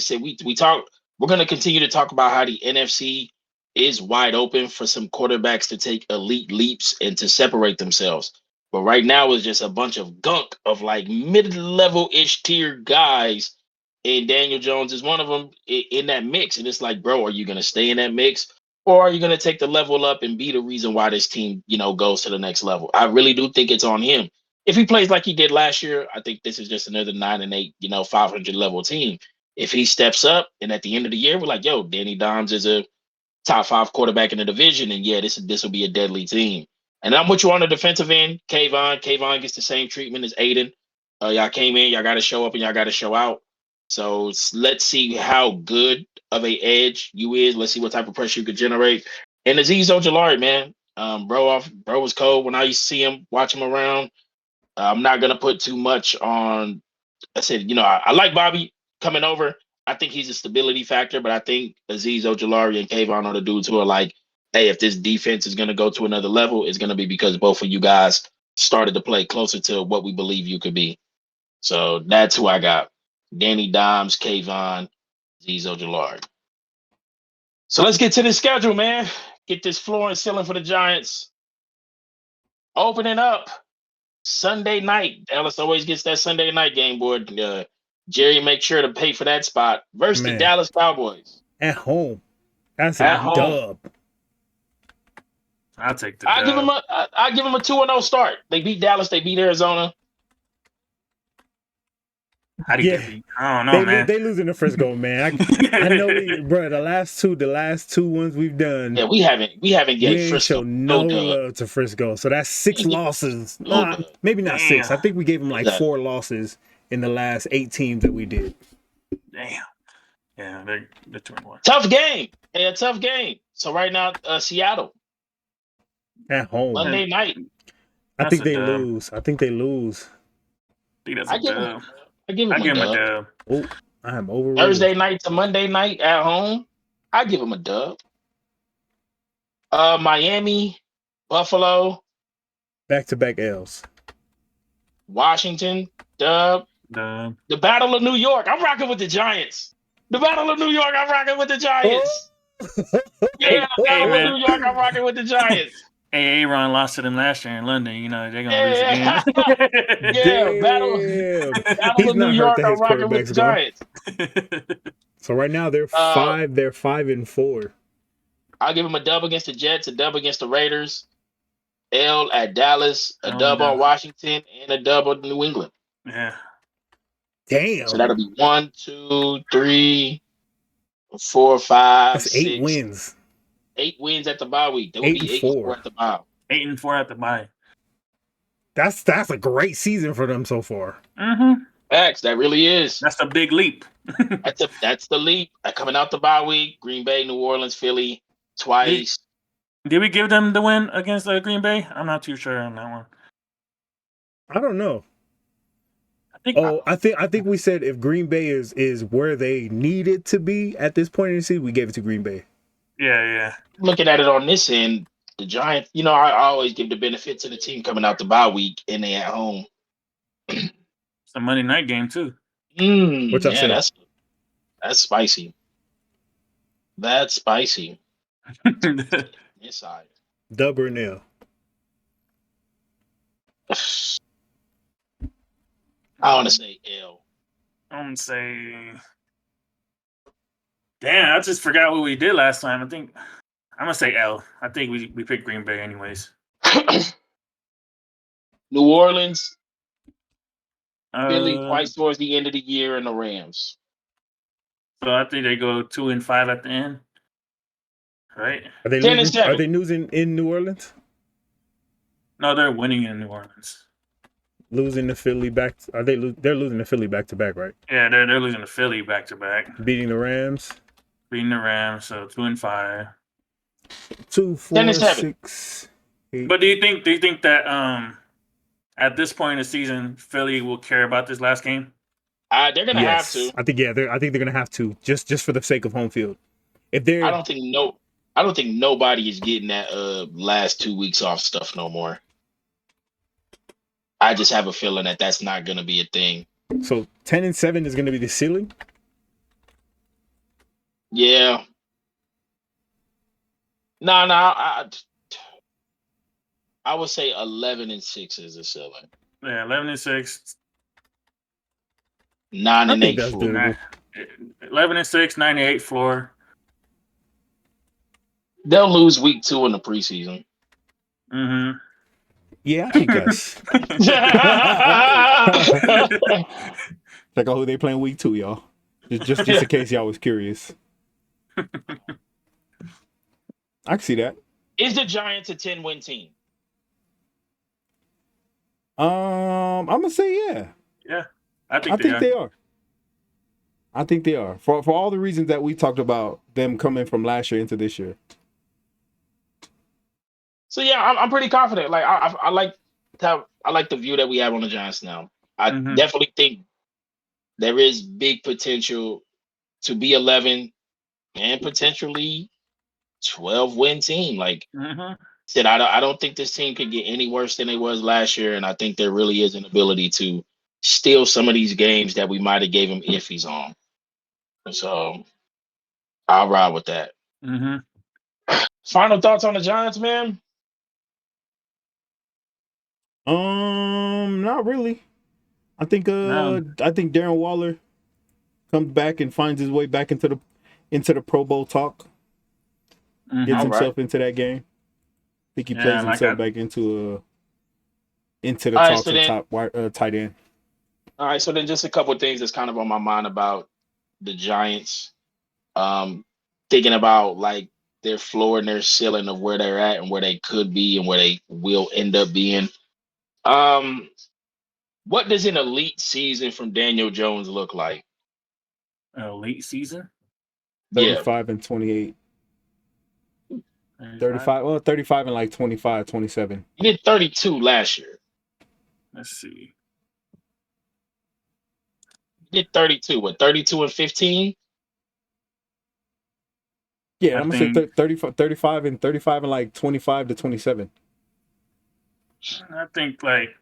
We're gonna continue to talk about how the NFC is wide open for some quarterbacks to take elite leaps and to separate themselves. But right now it's just a bunch of gunk of like mid-level-ish tier guys, and Daniel Jones is one of them in that mix. And it's like, bro, are you gonna stay in that mix, or are you gonna take the level up and be the reason why this team, goes to the next level? I really do think it's on him. If he plays like he did last year, I think this is just another 9-8, 500 level team. If he steps up, and at the end of the year, we're like, yo, Danny Dimes is a top 5 quarterback in the division, and yeah, this will be a deadly team. And I'm with you on the defensive end. Kayvon gets the same treatment as Aiden. Y'all came in, y'all got to show up, and y'all got to show out. So let's see how good of a edge you is. Let's see what type of pressure you could generate. And Azeez Ojulari, man, bro was cold when I used to see him, watch him around. I'm not gonna put too much on. I said, I like Bobby coming over. I think he's a stability factor, but I think Azeez Ojulari and Kayvon are the dudes who are like, hey, if this defense is gonna go to another level, it's gonna be because both of you guys started to play closer to what we believe you could be. So that's who I got. Danny Dimes, Kayvon, Azeez Ojulari. So let's get to the schedule, man. Get this floor and ceiling for the Giants. Opening up Sunday night. Dallas always gets that Sunday night game, boy. Jerry, make sure to pay for that spot versus the Dallas Cowboys. At home. That's at a home. dub. I'll take the I dub. give them a 2-0 start. They beat Dallas. They beat Arizona. How do you Yeah. get beat? I don't know, man. They losing the Frisco, man. I know bro. The last two ones we've done, Yeah, we haven't we gave ain't Frisco show no no dub. love to Frisco. So that's We 6 ain't give losses. no Nah, dub. maybe not 6. Damn. I think we gave them What is like that? 4 losses in the last 8 teams that we did. Damn. Yeah, they're 2-1. Tough game. Hey, a tough game. So right now, Seattle, At home. Monday night. I That's think a they dub. lose. I think they lose. I think that's I a give them a dub. dub. I give I them a give him a dub. dub. Oh, I am overruled. Thursday night to Monday night at home. I give them a dub. Miami, Buffalo, Back-to-back L's. Washington, dub. Dub. The Battle of New York. I'm rocking with the Giants. The Battle of New York. I'm rocking with the Giants. Hey, Yeah, the hey, Battle of man. New York. I'm rocking with the Giants. Hey, Aaron lost to them last year in London. You know they're gonna lose again. Yeah, yeah. Damn. Battle He's of New not hurt York. that I'm his rocking with quarterback's the gone. Giants. So right now they're Uh, 5. They're 5-4. I'll give them a dub against the Jets, a dub against the Raiders, L at Dallas, a Only dub on dub. Washington, and a dub on New England. Yeah. Damn. So that'll be 1, 2, 3, 4, 5, That's 8 6, wins. 8 wins at the bye week. There will 8 be and 8-4 4. at the bye. 8-4 at the bye. That's a great season for them so far. Mm-hmm. Facts, that really is. That's a big leap. That's the leap. Coming out the bye week, Green Bay, New Orleans, Philly, twice. Did we give them the win against Green Bay? I'm not too sure on that one. I don't know. I think. Oh, I think we said if Green Bay is where they needed to be at this point in the season, we gave it to Green Bay. Yeah. Looking at it on this end, the Giants, I always give the benefit to the team coming out the bye week and they at home. It's a Monday night game too. What y'all say? That's spicy. That's spicy. Inside. Dub or nail? I want to say L. I'm gonna say. Damn, I just forgot what we did last time. I think I'm gonna say L. I think we picked Green Bay anyways. New Orleans, Philly Uh, twice towards the end of the year, and the Rams. so I think they go 2-5 at the end. Right? Are they 10 and losing? 7. Are they losing in New Orleans? No, they're winning in New Orleans. Losing to Philly back? Are they? They're losing to Philly back to back, right? Yeah, they're losing to Philly back to back, Beating the Rams. beating the Rams. So 2-5. 2, 10 4, and 7. 6, 8. But do you think that at this point in the season, Philly will care about this last game? They're gonna have to. I think I think they're gonna have to just for the sake of home field. If they're, I don't think nobody is getting that last 2 weeks off stuff no more. I just have a feeling that that's not gonna be a thing. so 10 and 7 is gonna be the ceiling. Yeah. No. I would say 11 and 6 is a ceiling. Yeah, 11 and 6. 9 and I think 8 that's floor. doable. 11 and 6, 98 floor. They'll lose week 2 in the preseason. Mm-hmm. Yeah, I can guess. Check out who they playing week 2, y'all. Just in case y'all was curious. I can see that. Is the Giants a 10-win team? I'm gonna say yeah. Yeah, I think they are. I think they are for all the reasons that we talked about them coming from last year into this year. So yeah, I'm pretty confident. Like I like the view that we have on the Giants now. I definitely think there is big potential to be 11 and potentially 12-win team. Like I said, I don't think this team could get any worse than it was last year, and I think there really is an ability to steal some of these games that we might have gave them iffies on. So I'll ride with that. Final thoughts on the Giants, man? Not really. I think Darren Waller comes back and finds his way back into the Pro Bowl talk. Gets himself into that game. I think he plays himself back into the talks of top tight end. All right, so then just a couple of things that's kind of on my mind about the Giants. Um, Thinking about like their floor and their ceiling of where they're at and where they could be and where they will end up being. Um, what does an elite season from Daniel Jones look like? Late season. Yeah, 35 and 28. 35? 35. Well, 35 and like 25, 27. he did 32 last year. Let's see. He did 32. What, 32 and 15? Yeah, I I'm gonna say think 35 and 35 and like 25 to 27. I think like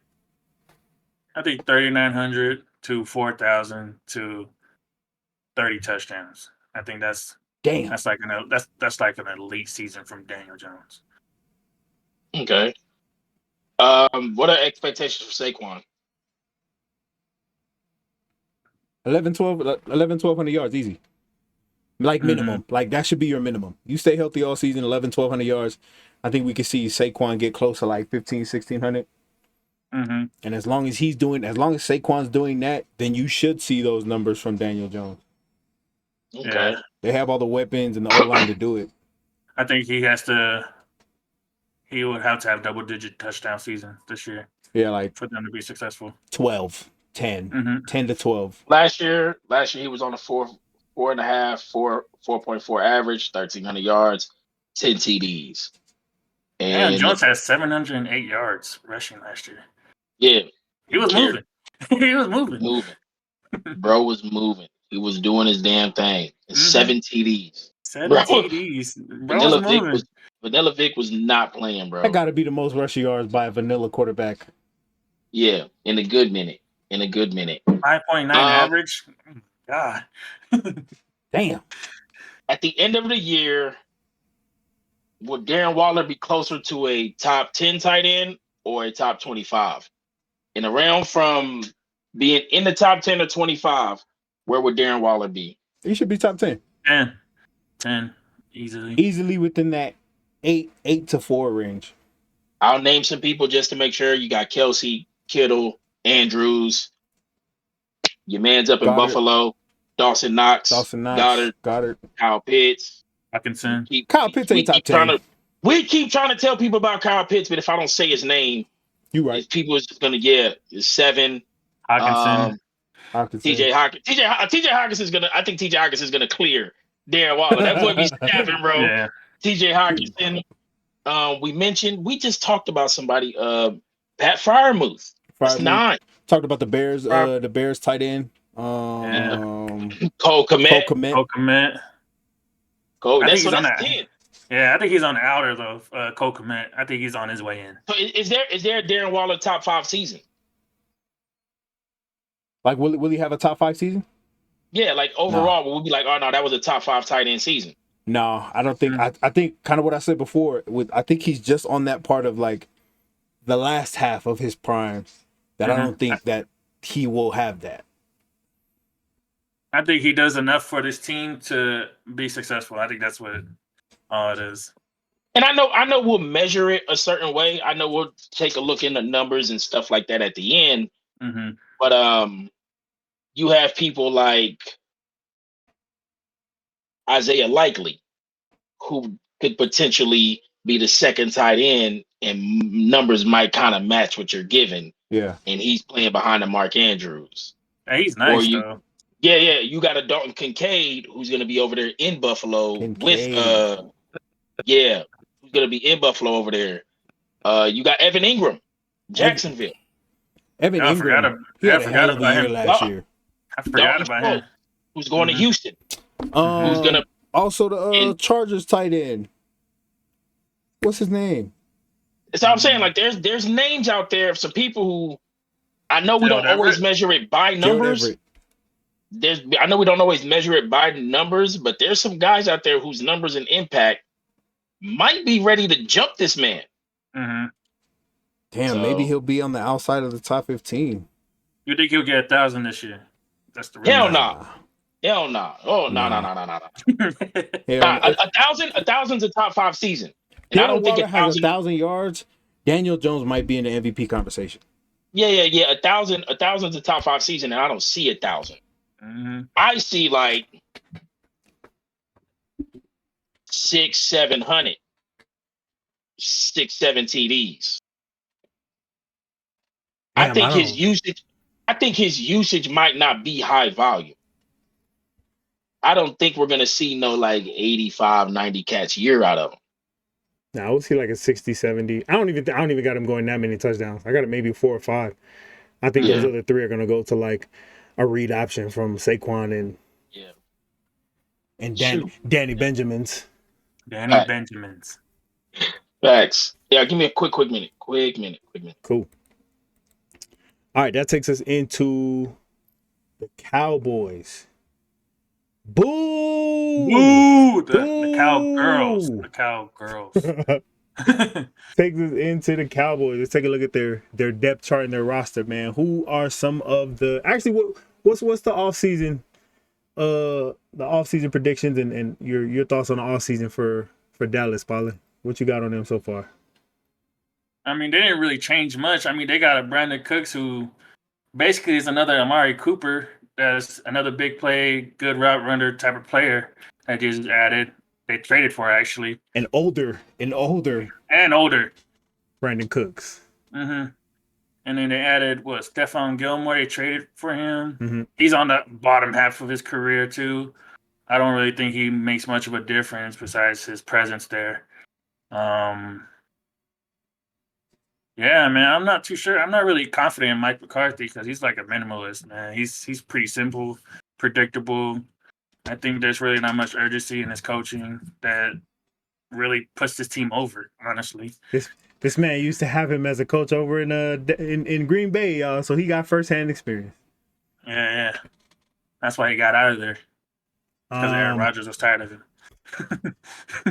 3,900 to 4,000 to 30 touchdowns. I think Damn. that's like an elite season from Daniel Jones. Okay. What are expectations for Saquon? 11, 12, 11, 1,200 yards, easy. Like minimum. Like that should be your minimum. You stay healthy all season, 11, 1,200 yards. I think we could see Saquon get close to like 15, 1,600. Mm-hmm. And as long as Saquon's doing that, then you should see those numbers from Daniel Jones. Okay. Yeah. They have all the weapons and the O-line to do it. I think he would have to have double-digit touchdown season this year Yeah, like for them to be successful. 12, 10, Mm-hmm. 10 to 12. Last year he was on a 4.4 average, 1,300 yards, 10 TDs. And And Jones had 708 yards rushing last year. yeah, He was moving. He was moving. Bro was moving. He was doing his damn thing. Mhm. 7 TDs. 7 Bro. TDs. Bro was moving. Vanilla Vic was not playing, bro. That got to be the most rushing yards by a vanilla quarterback. Yeah, in a good minute. 5.9 average. God. Damn. At the end of the year, would Darren Waller be closer to a top 10 tight end or a top 25? In a round from being in the top 10 or 25, where would Darren Waller be? He should be top 10. 10. Easily. Easily within that 8 to 4 range. I'll name some people just to make sure. You got Kelsey, Kittle, Andrews. Your man's up in Buffalo. Dawson Knox. Goddard. Kyle Pitts. Hawkinson. Kyle Pitts ain't top 10. We keep trying to tell people about Kyle Pitts, but if I don't say his name, you right. People is just gonna get 7. Hawkinson. TJ Hawkins. TJ Hawkins is gonna. I think TJ Hawkins is gonna clear Darren Waller. That boy be stabbing, bro. Yeah. TJ Hawkinson. We just talked about somebody. Pat Fryermuth. That's 9. Talked about the Bears. The Bears tight end. Cole Kmet. That's what I'm saying. Yeah, I think he's on the outer though. Cole Kmet. I think he's on his way in. So is there a Darren Waller top 5 season? Like, will he have a top 5 season? Yeah, like overall, we'll be like, oh no, that was a top 5 tight end season. No, I don't think. I think kind of what I said before. I think he's just on that part of like the last half of his prime. That I don't think that he will have that. I think he does enough for this team to be successful. I think that's what all it is. And I know we'll measure it a certain way. I know we'll take a look in the numbers and stuff like that at the end. Mm-hmm. But you have people like Isaiah Likely, who could potentially be the second tight end, and numbers might kind of match what you're giving. Yeah. And he's playing behind the Mark Andrews. Yeah, he's nice though. Yeah. You got a Dalton Kincaid who's going to be over there in Buffalo with who's going to be in Buffalo over there. You got Evan Ingram, Jacksonville. Evan Ingram. He had a hell of a year last year. I forgot about him. Who's going to Houston? Who's gonna also the Chargers tight end. What's his name? That's what I'm saying. Like there's names out there of some people who I know we don't always measure it by numbers. I know we don't always measure it by numbers, but there's some guys out there whose numbers and impact might be ready to jump this man. Mm-hmm. Damn, maybe he'll be on the outside of the top 15. You think he'll get 1,000 this year? That's the hell no. Hell no. Oh no. 1,000's a top 5 season. And I don't think 1,000 has 1,000 yards. Daniel Jones might be in the MVP conversation. Yeah. 1,000's a top 5 season, and I don't see 1,000. Mm-hmm. I see like 600, 700, 6, 7 TDs. I Damn, I think his don't. usage. I think his usage might not be high volume. I don't think we're gonna see no like 85, 90 catch year out of him. Now I would see like a 60, 70. I don't even got him going that many touchdowns. I got it maybe 4 or 5. I think those Yeah. other 3 are gonna go to like a read option from Saquon Yeah. and Shoot. Danny Benjamins. Danny Benjamins. Facts. Yeah, give me a quick minute. Quick minute. Cool. All right, that takes us into the Cowboys. Boo! Woo! The cowgirls. Boo! The cowgirls. Takes us into the Cowboys. Let's take a look at their depth chart and their roster, man. Who are some of the actually what's the offseason predictions and your thoughts on the offseason for Dallas, Polly? What you got on them so far? I mean, they didn't really change much. I mean, they got a Brandon Cooks who basically is another Amari Cooper. That's another big play, good route runner type of player that just added. They traded for actually. An older And older. Brandon Cooks. Mm-hmm. And then they added Stephon Gilmore. They traded for him. Mm-hmm. He's on the bottom half of his career too. I don't really think he makes much of a difference besides his presence there. Yeah, man, I'm not too sure. I'm not really confident in Mike McCarthy because he's like a minimalist, man. He's pretty simple, predictable. I think there's really not much urgency in his coaching that really puts this team over, honestly. This man used to have him as a coach over in Green Bay, y'all, so he got firsthand experience. Yeah. That's why he got out of there. Because Aaron Rodgers was tired of him.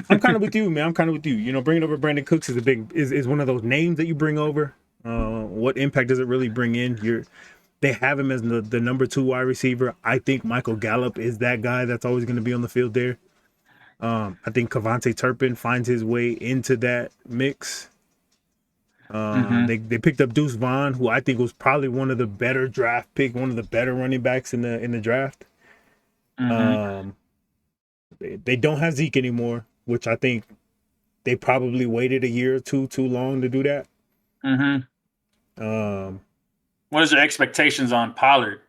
I'm kind of with you, man. I'm kind of with you. You know, bringing over Brandon Cooks is one of those names that you bring over. What impact does it really bring in? They have him as the number 2 wide receiver. I think Michael Gallup is that guy that's always going to be on the field there. I think Kevontae Turpin finds his way into that mix. They picked up Deuce Vaughn, who I think was probably one of the better draft pick, one of the better running backs in the draft. They don't have Zeke anymore, which I think they probably waited a year or two too long to do that. What is your expectations on Pollard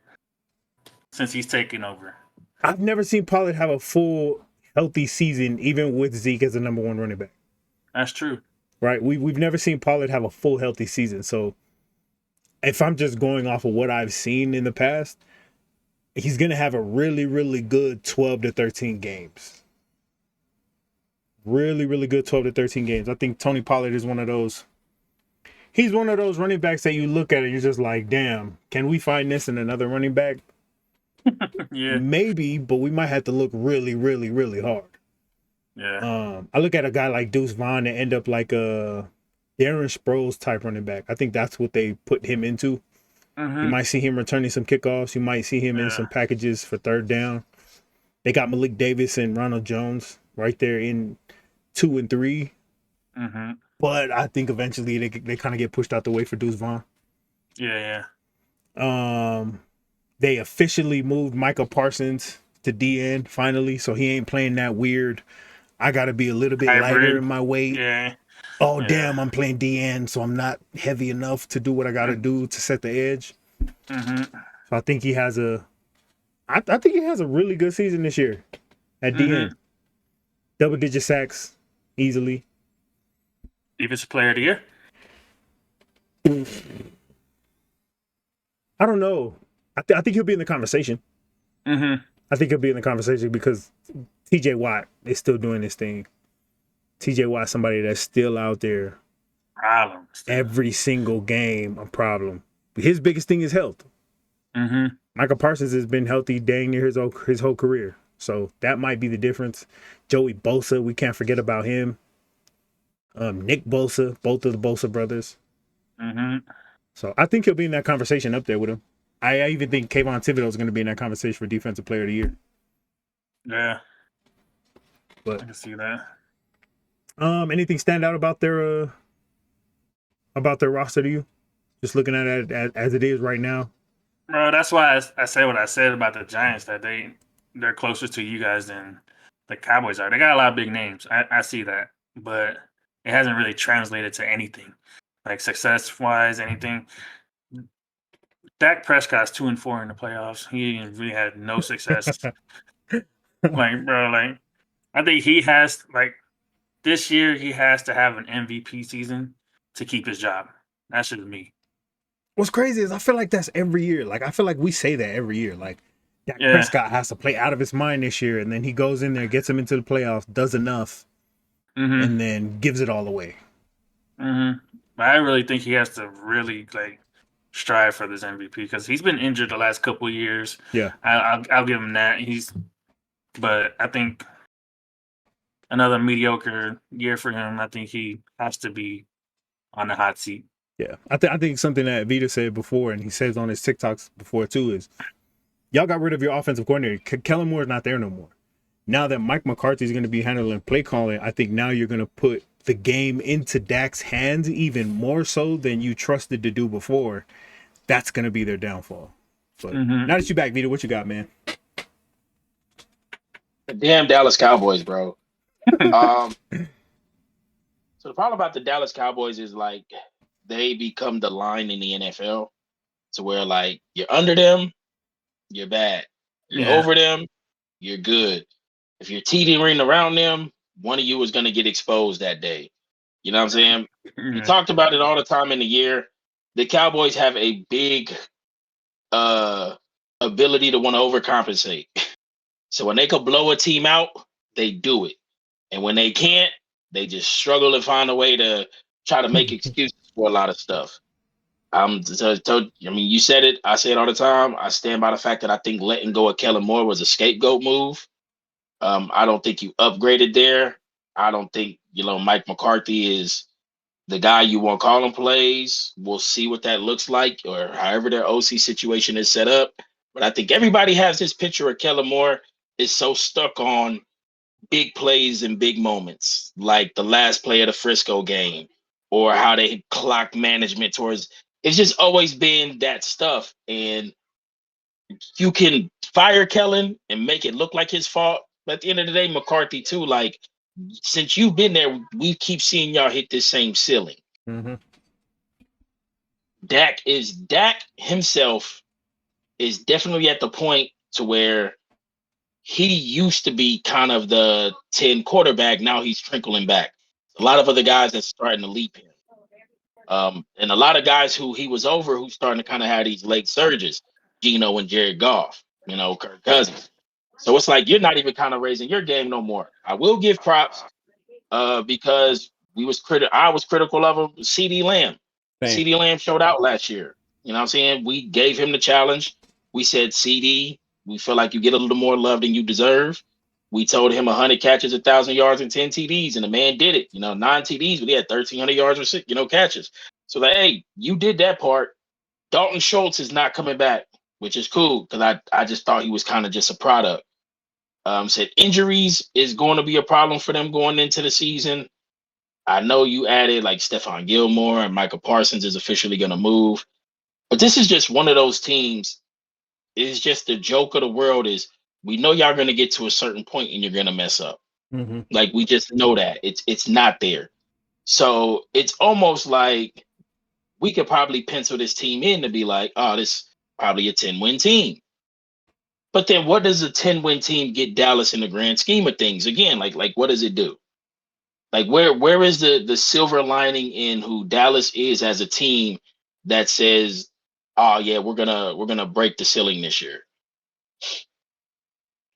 since he's taken over? I've never seen Pollard have a full healthy season, even with Zeke as the number 1 running back. That's true. Right? We've never seen Pollard have a full healthy season. So if I'm just going off of what I've seen in the past, he's going to have a really, really good 12 to 13 games. Really, really good 12 to 13 games. I think Tony Pollard is one of those. He's one of those running backs that you look at and you're just like, damn, can we find this in another running back? Yeah. Maybe, but we might have to look really, really, really hard. Yeah. I look at a guy like Deuce Vaughn and end up like a Darren Sproles type running back. I think that's what they put him into. You might see him returning some kickoffs. You might see him in some packages for third down. They got Malik Davis and Ronald Jones right there in 2 and 3. But I think eventually they kind of get pushed out the way for Deuce Vaughn. Yeah. They officially moved Micah Parsons to DN finally, so he ain't playing that weird. I got to be a little bit lighter in my weight. Yeah. Damn, I'm playing DN, so I'm not heavy enough to do what I got to do to set the edge. So I think he has I think he has a really good season this year at DN. Double-digit sacks easily. Defensive player of the year? I don't know. I think he'll be in the conversation. I think he'll be in the conversation because TJ Watt is still doing this thing. TJ Watt, somebody that's still out there. Problems. Every single game, a problem. His biggest thing is health. Michael Parsons has been healthy dang near his whole career. So that might be the difference. Joey Bosa, we can't forget about him. Nick Bosa, both of the Bosa brothers. So I think he'll be in that conversation up there with him. I even think Kayvon Thibodeau is going to be in that conversation for Defensive Player of the Year. Yeah. But I can see that. Anything stand out about their roster to you? Just looking at it as it is right now. Bro, that's why I said what I said about the Giants, that they're closer to you guys than the Cowboys are. They got a lot of big names. I see that, but it hasn't really translated to anything, like success wise, anything. Dak Prescott's 2-4 in the playoffs. He really had no success. Like, bro, like I think he has this year he has to have an MVP season to keep his job. That's just me. What's crazy is I feel like that's every year. Like I feel like we say that every year. Like Dak Yeah. Prescott has to play out of his mind this year, and then he goes in there, gets him into the playoffs, does enough, and then gives it all away. But I really think he has to really strive for this MVP because he's been injured the last couple of years. Yeah, I'll give him that. But I think another mediocre year for him. I think he has to be on the hot seat. yeah. I think something that Vita said before, and he says on his TikToks before too, is y'all got rid of your offensive coordinator. Kellen Moore is not there no more. Now that Mike McCarthy is going to be handling play calling, I think now you're going to put the game into Dak's hands even more so than you trusted to do before. That's going to be their downfall. But now that you back, Vita, what you got, man? The damn Dallas Cowboys, bro. So the problem about the Dallas Cowboys is like they become the line in the NFL to where like you're under them, you're bad. You're over them, you're good. If you're teetering around them, one of you is going to get exposed that day. You know what I'm saying? We talked about it all the time in the year. The Cowboys have a big ability to want to overcompensate. So when they could blow a team out, they do it. And when they can't, they just struggle to find a way to try to make excuses for a lot of stuff. I mean, you said it. I say it all the time. I stand by the fact that I think letting go of Kellen Moore was a scapegoat move. I don't think you upgraded there. I don't think, Mike McCarthy is the guy you want calling plays. We'll see what that looks like or however their OC situation is set up. But I think everybody has this picture of Kellen Moore is so stuck on big plays and big moments, like the last play of the Frisco game or how they clock management towards. It's just always been that stuff. And you can fire Kellen and make it look like his fault. But at the end of the day, McCarthy too, like since you've been there, we keep seeing y'all hit this same ceiling. Dak himself is definitely at the point to where he used to be kind of the 10 quarterback. Now he's trickling back. A lot of other guys that's starting to leap him. And a lot of guys who he was over who's starting to kind of have these late surges, Geno and Jared Goff, Kirk Cousins. So it's like you're not even kind of raising your game no more. I will give props because I was critical of him. CD Lamb. CD Lamb showed out last year. You know what I'm saying? We gave him the challenge. We said, CD, we feel like you get a little more love than you deserve. We told him 100 catches, 1,000 yards, and 10 TDs, and the man did it. 9 TDs, but he had 1,300 yards or 6, catches. So hey, you did that part. Dalton Schultz is not coming back, which is cool because I just thought he was kind of just a product. Said injuries is going to be a problem for them going into the season. I know you added like Stephon Gilmore and Michael Parsons is officially going to move, but this is just one of those teams. It's just the joke of the world is we know y'all going to get to a certain point and you're going to mess up. Like we just know that it's not there. So it's almost like we could probably pencil this team in to be like, oh, this probably a 10-win team. But then what does a 10-win team get Dallas in the grand scheme of things? Again, like what does it do? Like where is the silver lining in who Dallas is as a team that says, oh yeah, we're gonna break the ceiling this year?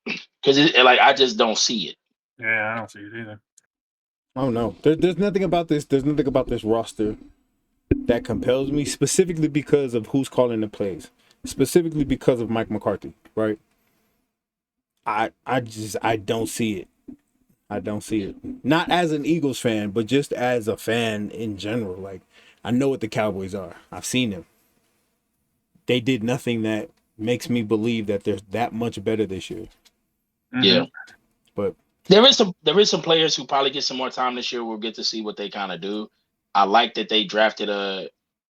Because I just don't see it. Yeah, I don't see it either. Oh no, there's nothing about this. There's nothing about this roster that compels me, specifically because of who's calling the plays, specifically because of Mike McCarthy. Right? I don't see it. I don't see it. Not as an Eagles fan, but just as a fan in general. Like I know what the Cowboys are. I've seen them. They did nothing that makes me believe that they're that much better this year. Yeah. But there is some players who probably get some more time this year. We'll get to see what they kind of do. I like that they drafted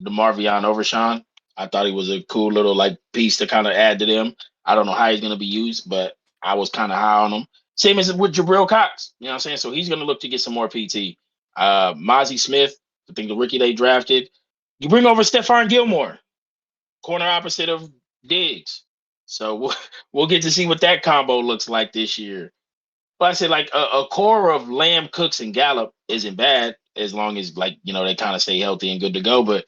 DeMarvion Overshawn. I thought he was a cool little like piece to kind of add to them. I don't know how he's going to be used, but I was kind of high on him. Same as with Jabril Cox. You know what I'm saying? So he's going to look to get some more PT. Mozzie Smith, I think the rookie they drafted. You bring over Stephon Gilmore, corner opposite of Diggs. So we'll get to see what that combo looks like this year. But I said like a core of Lamb, Cooks, and Gallup isn't bad as long as like they kind of stay healthy and good to go. But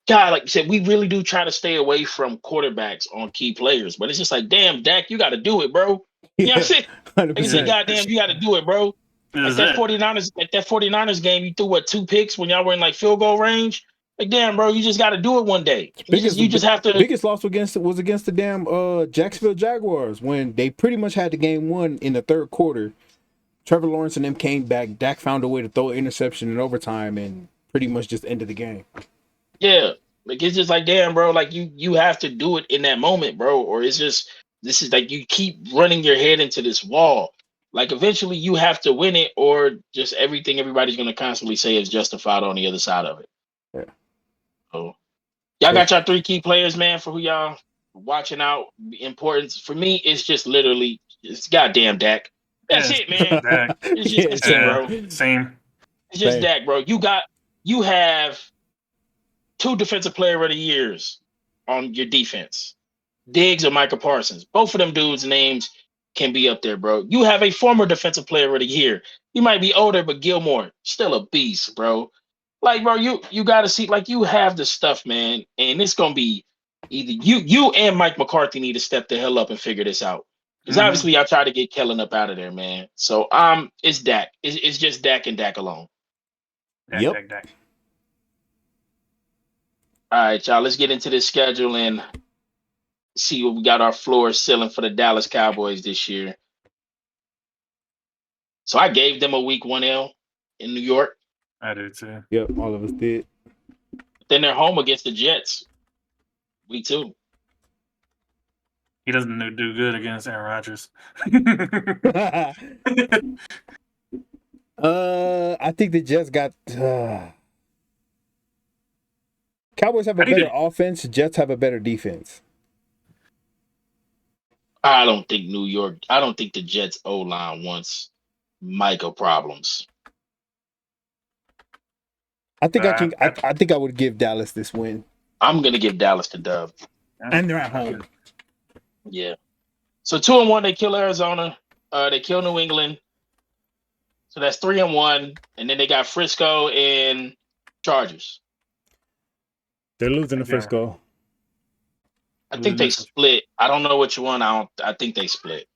God, like you said, we really do try to stay away from quarterbacks on key players. But it's just like, damn, Dak, you got to do it, bro. You know what I'm saying? Like I said, goddamn, you got to do it, bro. Like that 49ers game, you threw 2 picks when y'all were in like field goal range. Like, damn, bro, you just got to do it one day. You just have to. Biggest loss was against the damn Jacksonville Jaguars when they pretty much had the game won in the third quarter. Trevor Lawrence and them came back. Dak found a way to throw an interception in overtime and pretty much just ended the game. Yeah, like it's just like, damn, bro, like you have to do it in that moment, bro, or it's just this is like you keep running your head into this wall. Like eventually you have to win it, or just everything everybody's gonna constantly say is justified on the other side of it. Yeah. So y'all got y'all 3 key players, man, for who y'all watching out. Importance for me, it's just literally it's goddamn Dak. That's it, man. Dak. It's just it, bro. Same. It's just Dak, bro. You have 2 defensive player of the years on your defense. Diggs or Micah Parsons. Both of them dudes' names can be up there, bro. You have a former defensive player of the year. He might be older, but Gilmore, still a beast, bro. Like, bro, you gotta see, like, you have the stuff, man. And it's gonna be either you and Mike McCarthy need to step the hell up and figure this out. Because obviously y'all try to get Kellen up out of there, man. So it's Dak. It's just Dak and Dak alone. Dak. All right, y'all. Let's get into this schedule and see what we got our floor ceiling for the Dallas Cowboys this year. So I gave them a week 1L in New York. I did too. Yep, all of us did. Then they're home against the Jets. Week 2. He doesn't do good against Aaron Rodgers. I think the Jets got. Cowboys have a better offense. Jets have a better defense. I don't think the Jets O-line wants Micah problems. I think I think I would give Dallas this win. I'm gonna give Dallas the dub. And they're at home. Yeah. So 2-1, they kill Arizona. They kill New England. So that's 3-1, and then they got Frisco and Chargers. They're losing to Frisco. I think they split. I don't know which one. I think they split.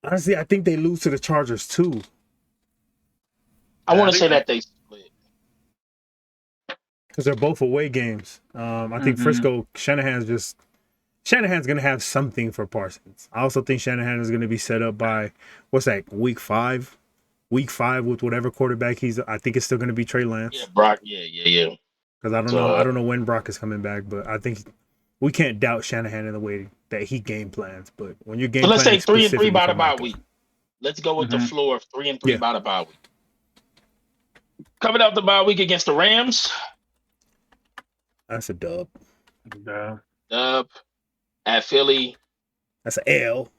Honestly, I think they lose to the Chargers too. I want to say that they split because they're both away games. I think Frisco, Shanahan's going to have something for Parsons. I also think Shanahan is going to be set up by week 5. Week 5 with whatever quarterback I think it's still going to be Trey Lance. Yeah, Brock. Yeah. Because I don't know when Brock is coming back, but I think we can't doubt Shanahan in the way that he game plans. But when you're game let's say planning 3-3 by the bye week. Let's go with the floor of 3-3 by the bye week. Coming out the bye week against the Rams. That's a dub. Dub. At Philly. That's an L.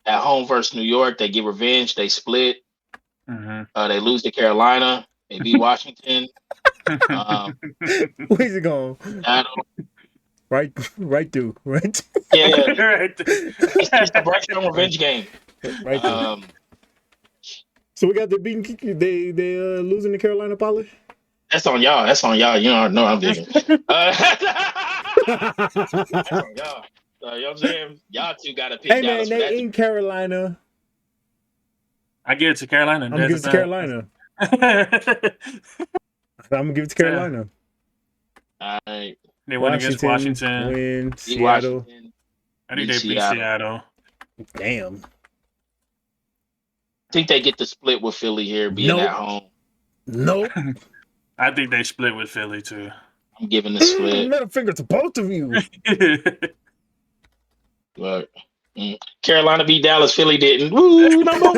At home versus New York, they get revenge. They split. They lose to Carolina. They beat Washington. Where's it going? Right through, right? Yeah. It's just a Blackstone revenge game. Right through. So we got the beating. They losing to Carolina Poly. That's on y'all. You don't know I'm digging. That's on y'all. You know what I'm saying? Y'all two got to pick Dallas. Hey man, they in Carolina. I give it to Carolina. I'm gonna give it to Carolina. I'm gonna give it to Carolina. All right. They won against Washington. Win Seattle. I think they beat Seattle. Damn. I think they get the split with Philly here, being at home. Nope. I think they split with Philly too. I'm giving the split. Middle finger to both of you. But Carolina beat Dallas. Philly didn't. Woo, number 1.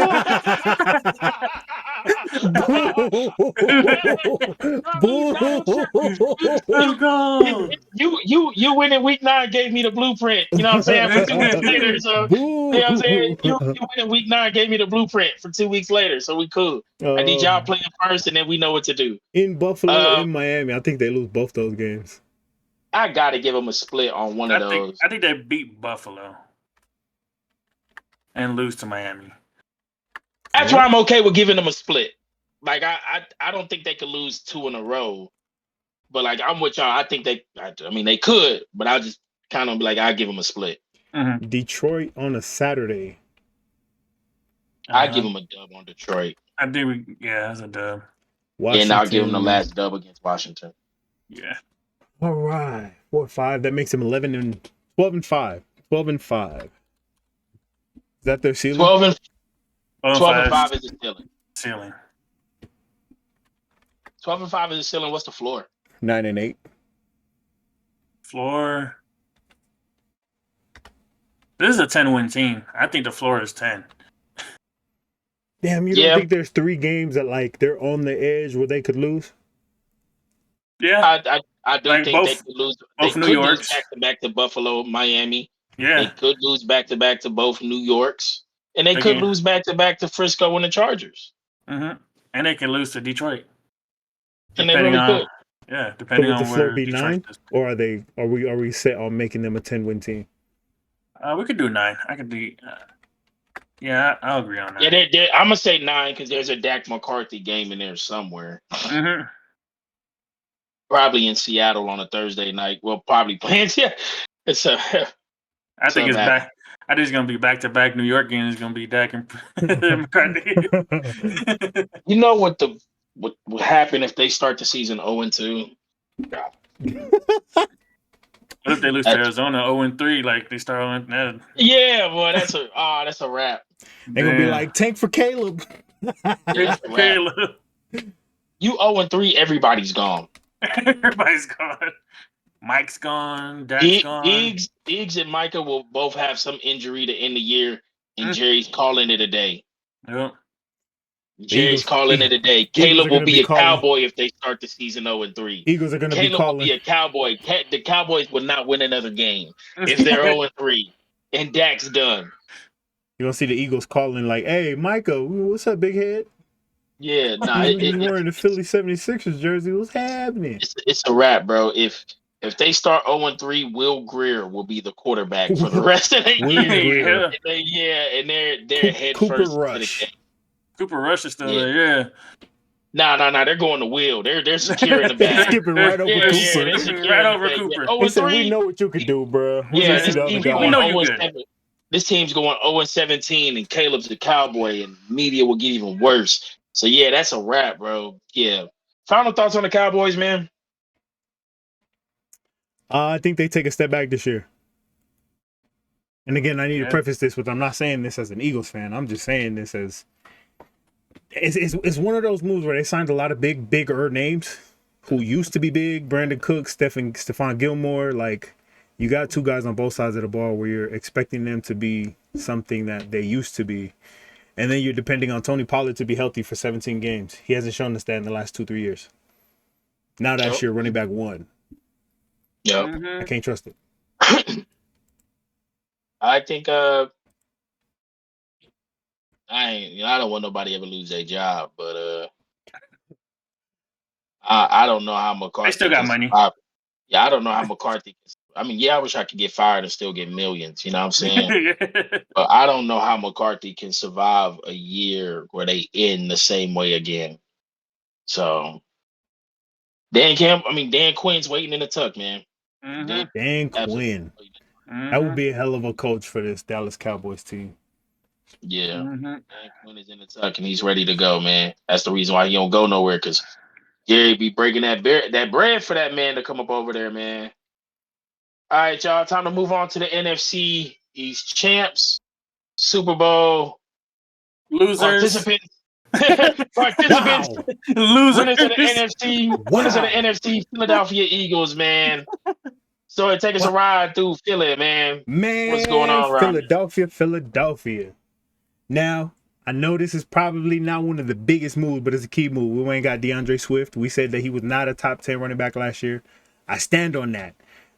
Let's go. You win in week 9, gave me the blueprint. You know what I'm saying? For 2 weeks later, so you know what I'm saying? You win in week 9, gave me the blueprint for 2 weeks later, so we cool. I need y'all playing first, and then we know what to do. In Buffalo, in Miami, I think they lose both those games. I gotta give them a split on one of those. I think they beat Buffalo and lose to Miami. That's why I'm okay with giving them a split. Like I don't think they could lose 2 in a row. But like I'm with y'all. I think they could, but I'll just kind of be like, I'll give them a split. Mm-hmm. Detroit on a Saturday. I give them a dub on Detroit. I think that's a dub. And I'll give them the last dub against Washington. Yeah. All right. 4-5. That makes them 12-5. 12-5. Is that their ceiling? 12-5 is the ceiling. 12-5 is the ceiling. What's the floor? 9-8. Floor. This is a 10-win team. I think the floor is 10. Damn, you don't think there's 3 games that like they're on the edge where they could lose? Yeah, I do think they could lose. They Both New could Yorks. lose back to Buffalo, Miami. Yeah, they could lose back to both New Yorks, and they could lose back to Frisco and the Chargers. Mm-hmm. And they can lose to Detroit. And they really could. Yeah, depending on the floor where be Detroit 9, is. or are we set on making them a 10-win team? We could do 9. I could do. Yeah, I'll agree on that. Yeah, I'm gonna say 9 because there's a Dak McCarthy game in there somewhere. Mm-hmm. Probably in Seattle on a Thursday night. Well, probably playing. Yeah, it's a. I think it's back. I think it's gonna be back-to-back New York games. It's gonna be Dak and McCarthy. You know what happen if they start the season 0-2? What if they lose to Arizona 0-3? Like they start 0-3? Yeah, boy, that's a wrap. They're gonna be like, tank for Caleb. Caleb. You 0-3, everybody's gone. Everybody's gone. Mike's gone. Dak's gone. Iggs and Micah will both have some injury to end the year, and Jerry's calling it a day. Yep. Jerry's calling it a day. Caleb will be a Cowboy if they start the season 0-3. Eagles are going to be calling. Caleb will be a Cowboy. The Cowboys will not win another game if they're 0-3, and Dak's done. You're going to see the Eagles calling like, hey, Micah, what's up, big head? Yeah, he's wearing the Philly 76ers jersey. What's happening? It's a wrap, bro. If they start 0-3, Will Greer will be the quarterback for the rest of the year. And they're head Cooper first Rush. to the game. Cooper Rush is still there, yeah. No, they're going to Will. They're securing the bag. Skipping right over Cooper. Right over Cooper. He said, we know what you can do, bro. We know you can. This team's going 0-17, and Caleb's the Cowboy, and media will get even worse. So, yeah, that's a wrap, bro. Yeah. Final thoughts on the Cowboys, man? I think they take a step back this year. And again, I need to preface this with, I'm not saying this as an Eagles fan. I'm just saying this as it's one of those moves where they signed a lot of bigger names who used to be big. Brandon Cooks, Stephon Gilmore. Like, you got 2 guys on both sides of the ball where you're expecting them to be something that they used to be. And then you're depending on Tony Pollard to be healthy for 17 games. He hasn't shown us that in the last 2-3 years. Now that's your running back 1. Yeah, I can't trust it. I think I don't want nobody ever lose their job, but I don't know how McCarthy. They still got money. Yeah, I don't know how McCarthy. I wish I could get fired and still get millions. You know what I'm saying? But I don't know how McCarthy can survive a year where they end the same way again. So Dan Quinn's waiting in the tuck, man. Dan Quinn. That would be a hell of a coach for this Dallas Cowboys team. Yeah. Dan Quinn is in the tuck and he's ready to go, man. That's the reason why he don't go nowhere, because Gary be breaking that bread for that man to come up over there, man. All right, y'all. Time to move on to the NFC East champs, Super Bowl losers, participants, losers, winners of the NFC, winners of the NFC, Philadelphia Eagles, man. So take us a ride through Philly, man. What's going on, Rob? Philadelphia. Now, I know this is probably not one of the biggest moves, but it's a key move. We went and got DeAndre Swift. We said that he was not a top 10 running back last year. I stand on that.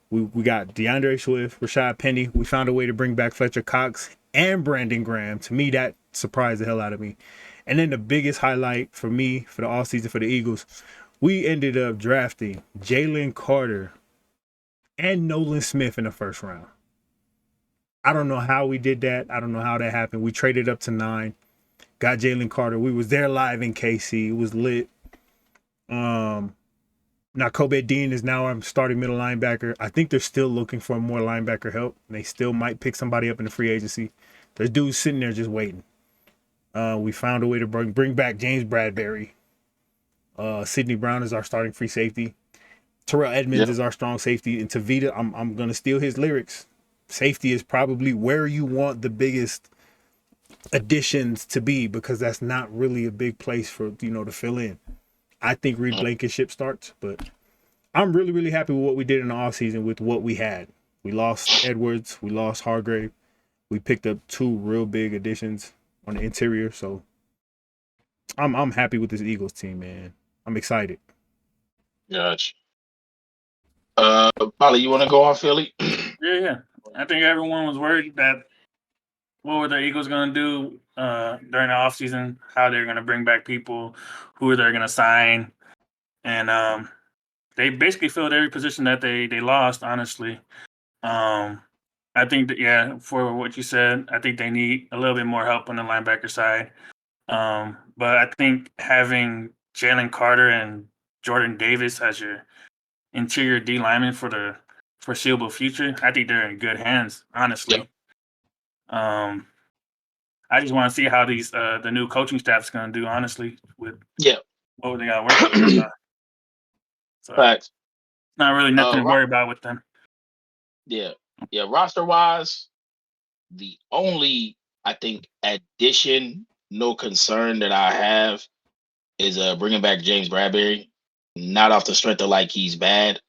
We got DeAndre Swift, Rashad Penny. We found a way to bring back Fletcher Cox and Brandon Graham. To me, that surprised the hell out of me. And then the biggest highlight for me for the offseason for the Eagles, we ended up drafting Jalen Carter and Nolan Smith in the first round. I don't know how we did that. I don't know how that happened. We traded up to 9, got Jalen Carter. We was there live in KC. It was lit. Now Kobe Dean is now our starting middle linebacker. I think they're still looking for more linebacker help. They still might pick somebody up in the free agency. There's dudes sitting there just waiting. We found a way to bring back James Bradbury. Sidney Brown is our starting free safety. Terrell Edmonds is our strong safety. And Tavita, I'm gonna steal his lyrics. Safety is probably where you want the biggest additions to be, because that's not really a big place for to fill in. I think Reed Blankenship starts, but I'm really, really happy with what we did in the offseason with what we had. We lost Edwards, we lost Hargrave, we picked up 2 real big additions on the interior, so I'm happy with this Eagles team, man. I'm excited. Gotcha. Polly, you want to go on Philly? Yeah. I think everyone was worried that what were the Eagles going to do during the offseason, how they're going to bring back people, who they're going to sign. And they basically filled every position that they lost, honestly. I think that, for what you said, I think they need a little bit more help on the linebacker side. But I think having Jalen Carter and Jordan Davis as your interior D lineman for the foreseeable future, I think they're in good hands, honestly. Yep. I just want to see how these the new coaching staff is going to do, honestly, with what they got to work with. So Facts. Not really nothing to worry about with them. Yeah. Roster wise, the only I think addition, no concern that I have is bringing back James Bradbury. Not off the strength of like he's bad,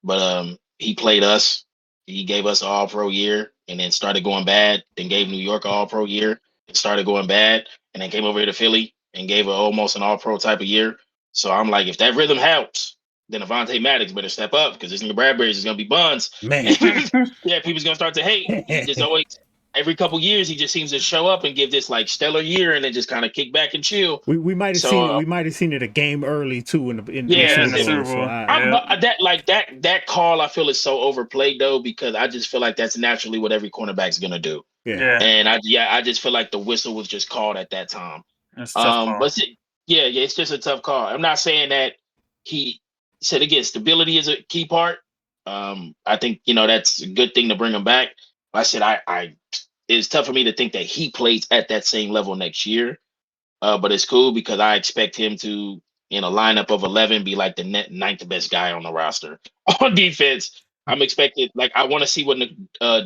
but he played us. He gave us an All-Pro year and then started going bad. Then gave New York an All-Pro year and started going bad, and then came over here to Philly and gave almost an All-Pro type of year. So I'm like, if that rhythm helps, then Avonte Maddox better step up, because this nigga Bradbury's is gonna be buns. Man, people's gonna start to hate. He just always, every couple years, he just seems to show up and give this like stellar year, and then just kind of kick back and chill. We might have seen it. We might have seen it a game early too in the Super Bowl. That call I feel is so overplayed though, because I just feel like that's naturally what every cornerback's gonna do. Yeah. And I just feel like the whistle was just called at that time. But it's just a tough call. I'm not saying that he said, again, stability is a key part. I think that's a good thing to bring him back. I said it's tough for me to think that he plays at that same level next year. But it's cool because I expect him to, in a lineup of 11, be like the ninth best guy on the roster on defense. I'm expected, like, I want to see what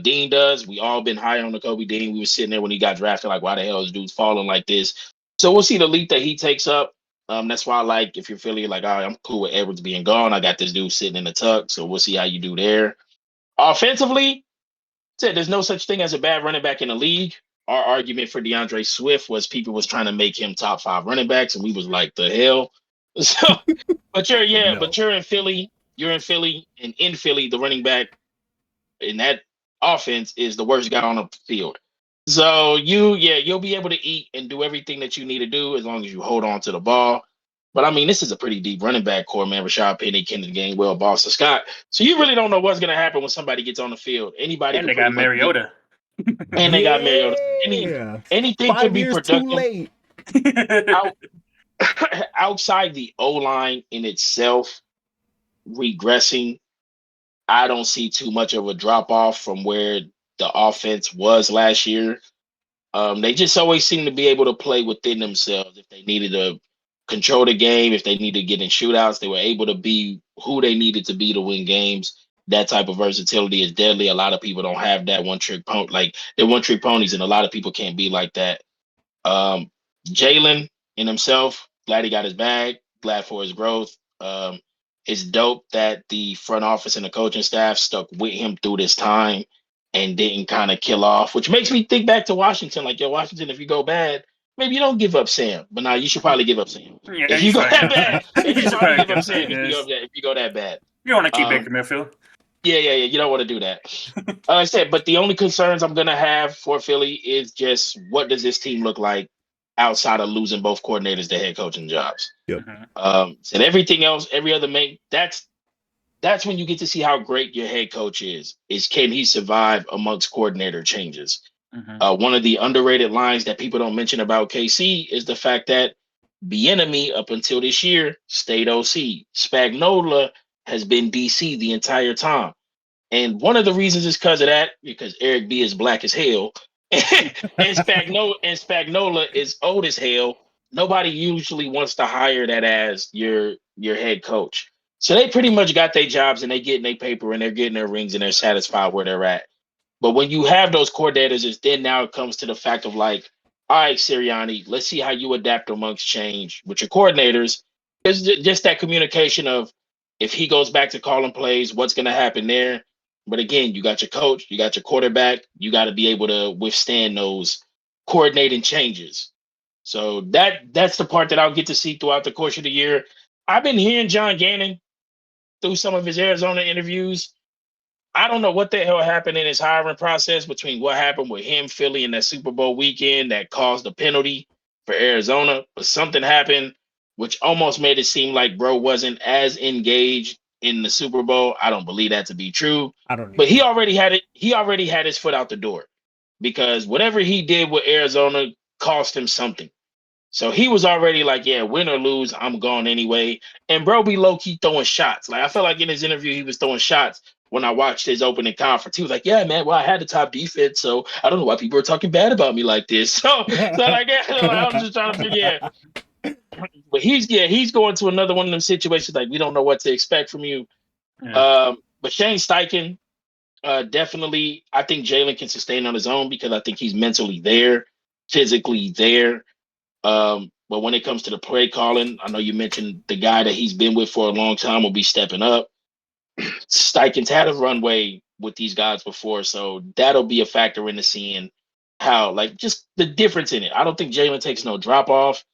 Dean does. We all been high on Kobe Dean. We were sitting there when he got drafted, like, why the hell is dude's falling like this? So we'll see the leap that he takes up. That's why I like, if you're feeling like, all right, I'm cool with Edwards being gone, I got this dude sitting in the tuck. So we'll see how you do there. Offensively, there's no such thing as a bad running back in the league. Our argument for DeAndre Swift was people was trying to make him top 5 running backs, and we was like, the hell. So, but you're in Philly. You're in Philly, and in Philly, the running back in that offense is the worst guy on the field. So you'll be able to eat and do everything that you need to do as long as you hold on to the ball. But I mean, this is a pretty deep running back core, man. Rashad Penny, Kenneth Gainwell, Boston Scott. So you really don't know what's going to happen when somebody gets on the field. Anybody, and they got Mariota. And they got Mariota. Anything 5 could be years productive. Too late. Outside the O-line in itself regressing, I don't see too much of a drop-off from where the offense was last year. They just always seem to be able to play within themselves. If they needed to control the game, if they needed to get in shootouts, they were able to be who they needed to be to win games. That type of versatility is deadly. A lot of people don't have that one-trick pony. Like, they're one-trick ponies, and a lot of people can't be like that. Jalen in himself, glad he got his bag, glad for his growth. It's dope that the front office and the coaching staff stuck with him through this time and didn't kind of kill off, which makes me think back to Washington. Like, yo, Washington, if you go bad, maybe you don't give up Sam, but now you should probably give up Sam. Yeah, If you he's go fine. that bad, you You should should probably probably give up give Sam him. if you go that bad. You don't want to keep Baker Mayfield. Yeah. You don't want to do that. Like I said, but the only concerns I'm gonna have for Philly is just what does this team look like outside of losing both coordinators to head coaching jobs. Yep. And everything else, every other main that's when you get to see how great your head coach is. Is can he survive amongst coordinator changes? One of the underrated lines that people don't mention about KC is the fact that Bieniemy up until this year stayed OC. Spagnola has been DC the entire time. And one of the reasons is because of that, because Eric B is black as hell, and Spagnola is old as hell. Nobody usually wants to hire that as your head coach. So they pretty much got their jobs and they getting their paper and they're getting their rings and they're satisfied where they're at. But when you have those coordinators, it's then now it comes to the fact of like, all right, Sirianni, let's see how you adapt amongst change with your coordinators. It's just that communication of if he goes back to calling plays, what's going to happen there. But again, you got your coach, you got your quarterback, you got to be able to withstand those coordinating changes. So that's the part that I'll get to see throughout the course of the year. I've been hearing John Gannon through some of his Arizona interviews. I don't know what the hell happened in his hiring process between what happened with him, Philly, and that Super Bowl weekend that caused the penalty for Arizona, but something happened which almost made it seem like bro wasn't as engaged in the Super Bowl. I don't believe that to be true. I don't. But he already had it. He already had his foot out the door because whatever he did with Arizona cost him something. So he was already like, yeah, win or lose, I'm gone anyway. And bro be low-key throwing shots. Like I felt like in his interview, he was throwing shots when I watched his opening conference. He was like, yeah, man, well, I had the top defense, so I don't know why people are talking bad about me like this. So like, I was just trying to figure but he's going to another one of them situations like we don't know what to expect from you. Yeah. But Shane Steichen, definitely, I think Jalen can sustain on his own because I think he's mentally there, physically there. But when it comes to the play calling, I know you mentioned the guy that he's been with for a long time will be stepping up. Steichen's had a runway with these guys before, so that'll be a factor into seeing how, like, just the difference in it. I don't think Jalen takes no drop off,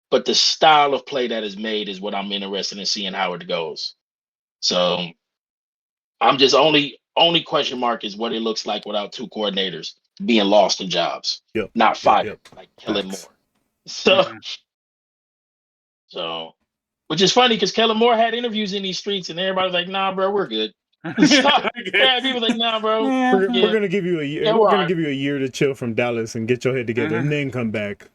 but the style of play that is made is what I'm interested in seeing how it goes. So I'm just only question mark is what it looks like without two coordinators being lost in jobs, not fired, like Kellen Moore. So, which is funny because Kellen Moore had interviews in these streets and everybody's like, nah, bro, we're good. People like, nah, bro. We're gonna give you a year. We're gonna give you a year to chill from Dallas and get your head together and then come back.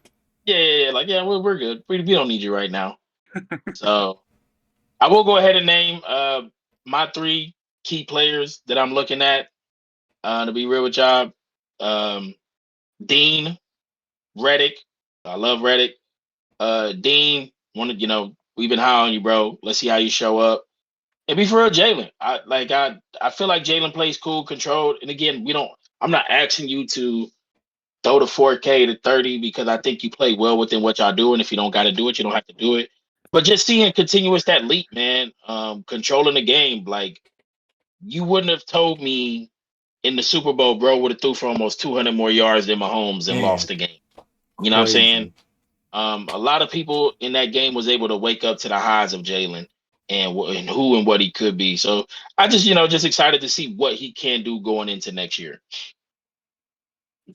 Yeah. Like, yeah, we're good. We don't need you right now. So I will go ahead and name my three key players that I'm looking at. To be real with y'all, Dean, Reddick. I love Reddick. Dean, we've been high on you, bro. Let's see how you show up. And be for real, Jalen. I feel like Jalen plays cool, controlled. And again, I'm not asking you to throw the 4K to 30 because I think you play well within what y'all do. And if you don't got to do it, you don't have to do it. But just seeing continuous that leap, man, controlling the game, like you wouldn't have told me in the Super Bowl, bro, would have threw for almost 200 more yards than Mahomes and lost the game. You know what I'm saying? A lot of people in that game was able to wake up to the highs of Jalen and who and what he could be. So I just, just excited to see what he can do going into next year.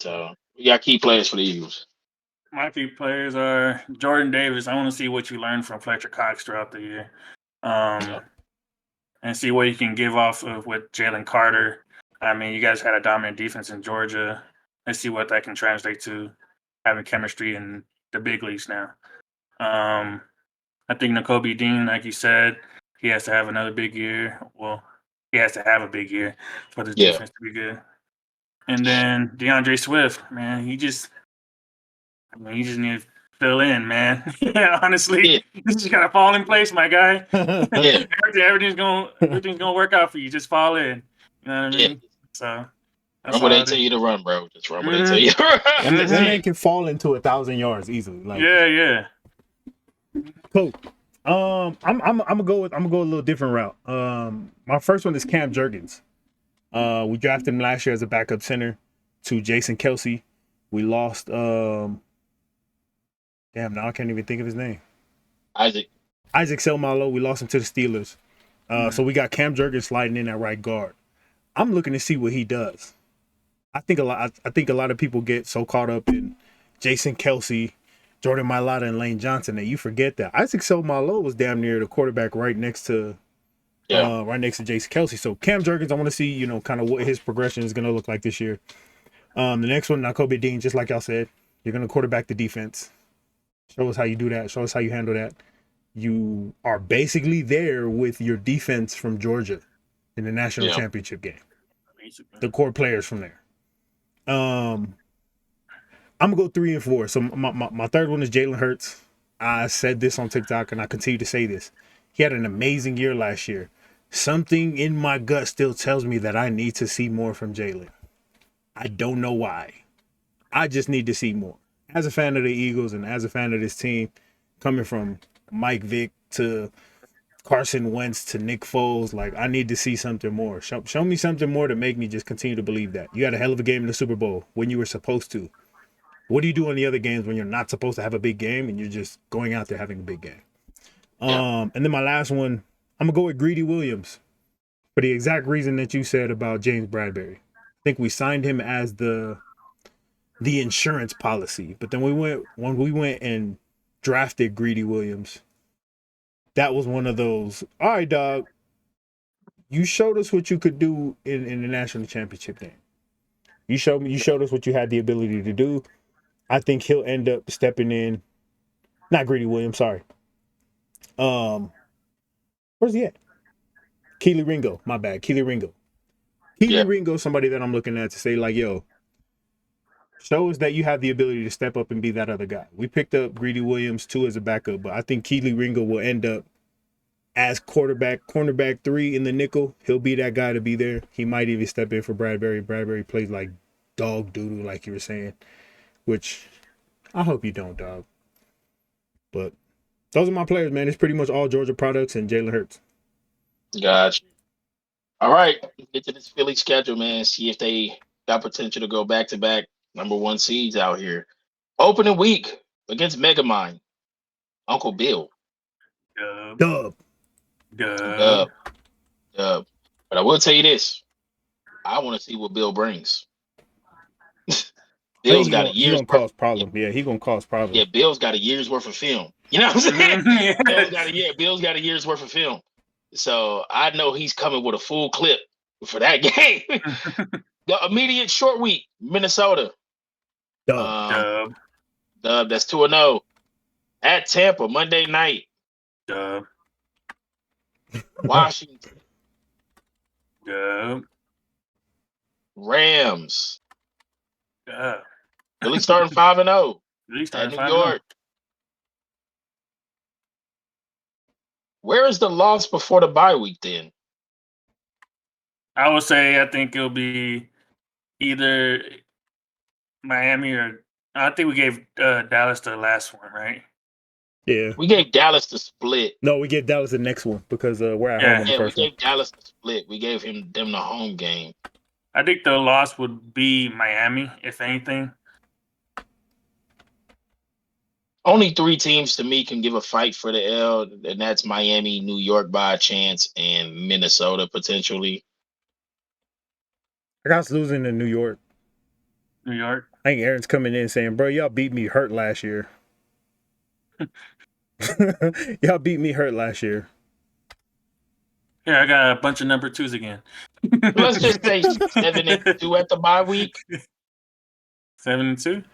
So we got key players for the Eagles. My key players are Jordan Davis. I want to see what you learned from Fletcher Cox throughout the year. And see what you can give off of with Jalen Carter. I mean, you guys had a dominant defense in Georgia. Let's see what that can translate to having chemistry in the big leagues now. I think Nakobe Dean, like you said, he has to have another big year. Well, he has to have a big year for the defense to be good. And then DeAndre Swift, man, he just need to fill in, man. Honestly, you just gotta fall in place, my guy. Everything's gonna work out for you. Just fall in. You know what I mean? So run where they tell you to run, bro. Just run where they tell you to run. That man can fall into 1,000 yards easily. Like, yeah. Cool. I'm gonna go a little different route. My first one is Cam Jurgens. We drafted him last year as a backup center to Jason Kelsey. We lost Damn, now I can't even think of his name. Isaac. Isaac Selmalo. We lost him to the Steelers. So we got Cam Jurgens sliding in at right guard. I'm looking to see what he does. I think a lot of people get so caught up in Jason Kelsey, Jordan Mailata, and Lane Johnson that you forget that Isaac Selmalo was damn near the quarterback right next to Jason Kelsey. So Cam Jurgens, I want to see, kind of what his progression is going to look like this year. The next one, Nakobe Dean, just like y'all said, you're going to quarterback the defense. Show us how you do that. Show us how you handle that. You are basically there with your defense from Georgia in the national championship game. The core players from there. I'm gonna go 3 and 4. So my third one is Jalen Hurts. I said this on TikTok and I continue to say this. He had an amazing year last year. Something in my gut still tells me that I need to see more from Jalen. I don't know why. I just need to see more. As a fan of the Eagles and as a fan of this team, coming from Mike Vick to Carson Wentz to Nick Foles, like I need to see something more. Show me something more to make me just continue to believe that. You had a hell of a game in the Super Bowl when you were supposed to. What do you do in the other games when you're not supposed to have a big game and you're just going out there having a big game? And then my last one, I'm gonna go with Greedy Williams for the exact reason that you said about James Bradbury. I think we signed him as the insurance policy, but then when we went and drafted Greedy Williams, that was one of those. All right, dog. You showed us what you could do in the national championship game. You showed us what you had the ability to do. I think he'll end up stepping in. Not Greedy Williams, sorry. Where's he at? Keely Ringo, my bad. Keely Ringo. Keely Ringo, somebody that I'm looking at to say, like, yo, show us that you have the ability to step up and be that other guy. We picked up Greedy Williams too as a backup, but I think Keely Ringo will end up as cornerback 3 in the nickel. He'll be that guy to be there. He might even step in for Bradbury. Bradbury plays like dog doodle, like you were saying, which I hope you don't, dog. But those are my players, man. It's pretty much all Georgia products and Jalen Hurts. Gotcha. All right, get to this Philly schedule, man. See if they got potential to go back to back number 1 seeds out here. Opening week against Megamind, Uncle Bill. Dub. But I will tell you this: I want to see what Bill brings. Bill's got a year's worth. Cause problems. Yeah, he gonna cause problems. Yeah, Bill's got a year's worth of film. You know what I'm saying? Bill's got a year's worth of film. So I know he's coming with a full clip for that game. The immediate short week, Minnesota. Dub. That's 2-0. At Tampa, Monday night. Dub. Washington. Dub. Rams. Dub. Philly starting 5-0. At New York. Where is the loss before the bye week then? I would say I think it'll be either Miami or I think we gave Dallas the last one, right? Yeah. We gave Dallas the split. No, we gave Dallas the next one because we're at home on the first one. We gave Dallas the split. We gave them the home game. I think the loss would be Miami, if anything. Only 3 teams to me can give a fight for the L, and that's Miami, New York by a chance, and Minnesota potentially. I got us losing to New York. New York. I think Aaron's coming in saying, bro, y'all beat me hurt last year. Y'all beat me hurt last year. Yeah, I got a bunch of number 2s again. Let's just say 7-2 at the bye week. 7-2?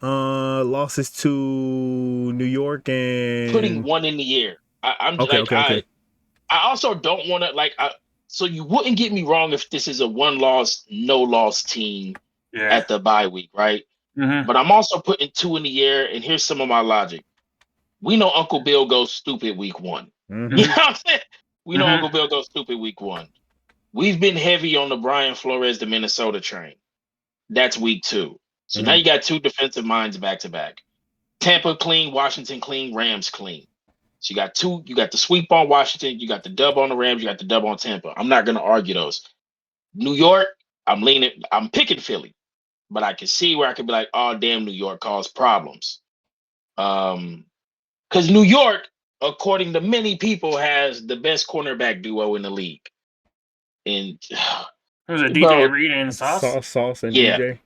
Losses to New York and putting 1 in the air. I'm okay. I also don't want to so you wouldn't get me wrong if this is a 1-loss, no-loss team at the bye week, right? Mm-hmm. But I'm also putting 2 in the air, and here's some of my logic. We know Uncle Bill goes stupid week 1. Mm-hmm. You know what I'm saying? We know Uncle Bill goes stupid week 1. We've been heavy on the Brian Flores, the Minnesota train. That's week 2. So now you got 2 defensive minds back to back. Tampa clean, Washington clean, Rams clean. So you got 2. You got the sweep on Washington. You got the dub on the Rams. You got the dub on Tampa. I'm not going to argue those. New York, I'm picking Philly. But I can see where I could be like, oh, damn, New York caused problems. Because New York, according to many people, has the best cornerback duo in the league. And There's a DJ bro, Reed and Sauce. Sauce and yeah, DJ.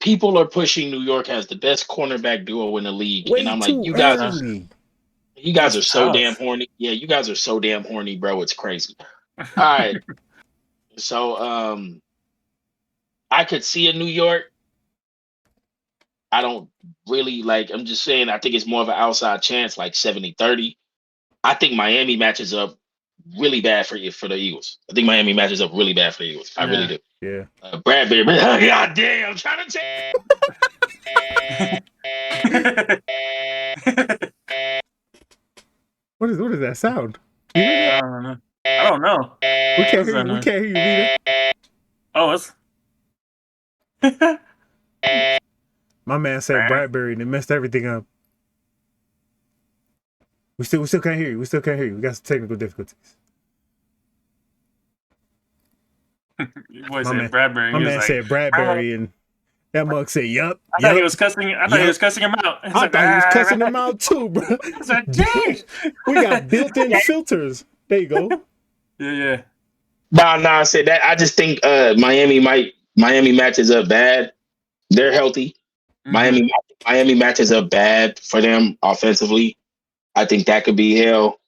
people are pushing New York has the best cornerback duo in the league, and Way I'm like, too you guys early. are That's so damn tough. horny. Yeah, you guys are so damn horny, bro. It's crazy. All right, so I could see a New York. I don't really like. I'm just saying. I think it's more of an outside chance, like 70-30. I think Miami matches up really bad for the Eagles. I think Miami matches up really bad for the Eagles. I really do. Yeah. Bradbury, God damn, I'm trying to What is that sound? I don't know. I don't know. We can't What's hear that you. We noise? can't hear you, Vita. Oh, it's. My man said Bradbury and it messed everything up. We still can't hear you. We still can't hear you. We got some technical difficulties. Your boy My said man, Bradbury. my He was man like, said Bradbury, and that mug said, "Yup, I thought he yup." was cussing. I thought he was cussing him out. He's I like, thought he was cussing them out too, bro. I was like, dang. We got built-in filters. There you go. Yeah. Nah, I said that. I just think Miami matches up bad. They're healthy. Mm-hmm. Miami matches up bad for them offensively. I think that could be hell.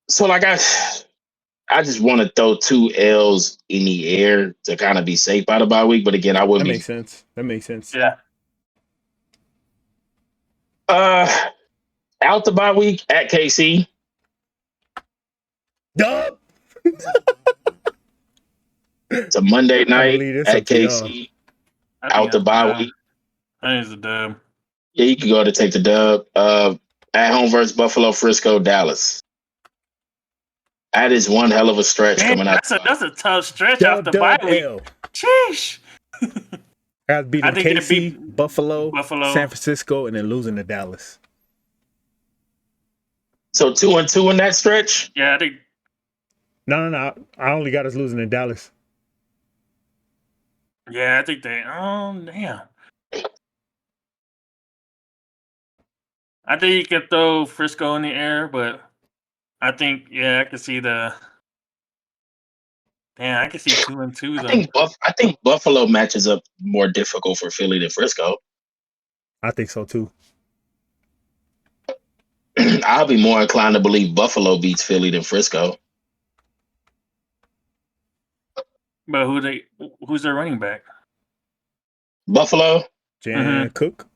So like I just want to throw 2 L's in the air to kind of be safe by the bye week. But again, I That wouldn't makes sense. That makes sense. Yeah. Out the bye week at KC. Yup. It's a Monday I'm gonna night leave this at up to y'all. KC. I Out think the that's bye a dub. week. I think it's a dub. Yeah, you can go to take the dub. At home versus Buffalo, Frisco, Dallas. That is one hell of a stretch Man, coming out. that's a tough stretch off the bye week. L. Sheesh. Guys beating I think it'd KC, be Buffalo, Buffalo. San Francisco, and then losing to Dallas. So 2-2 in that stretch. Yeah, I think. No. I only got us losing to Dallas. Yeah, I think they. Oh, damn. I think you can throw Frisco in the air, but I think I can see the. Damn, I can see 2-2 though. I think Buffalo matches up more difficult for Philly than Frisco. I think so too. I'll be more inclined to believe Buffalo beats Philly than Frisco. But who's their running back? Buffalo, Jan Cook.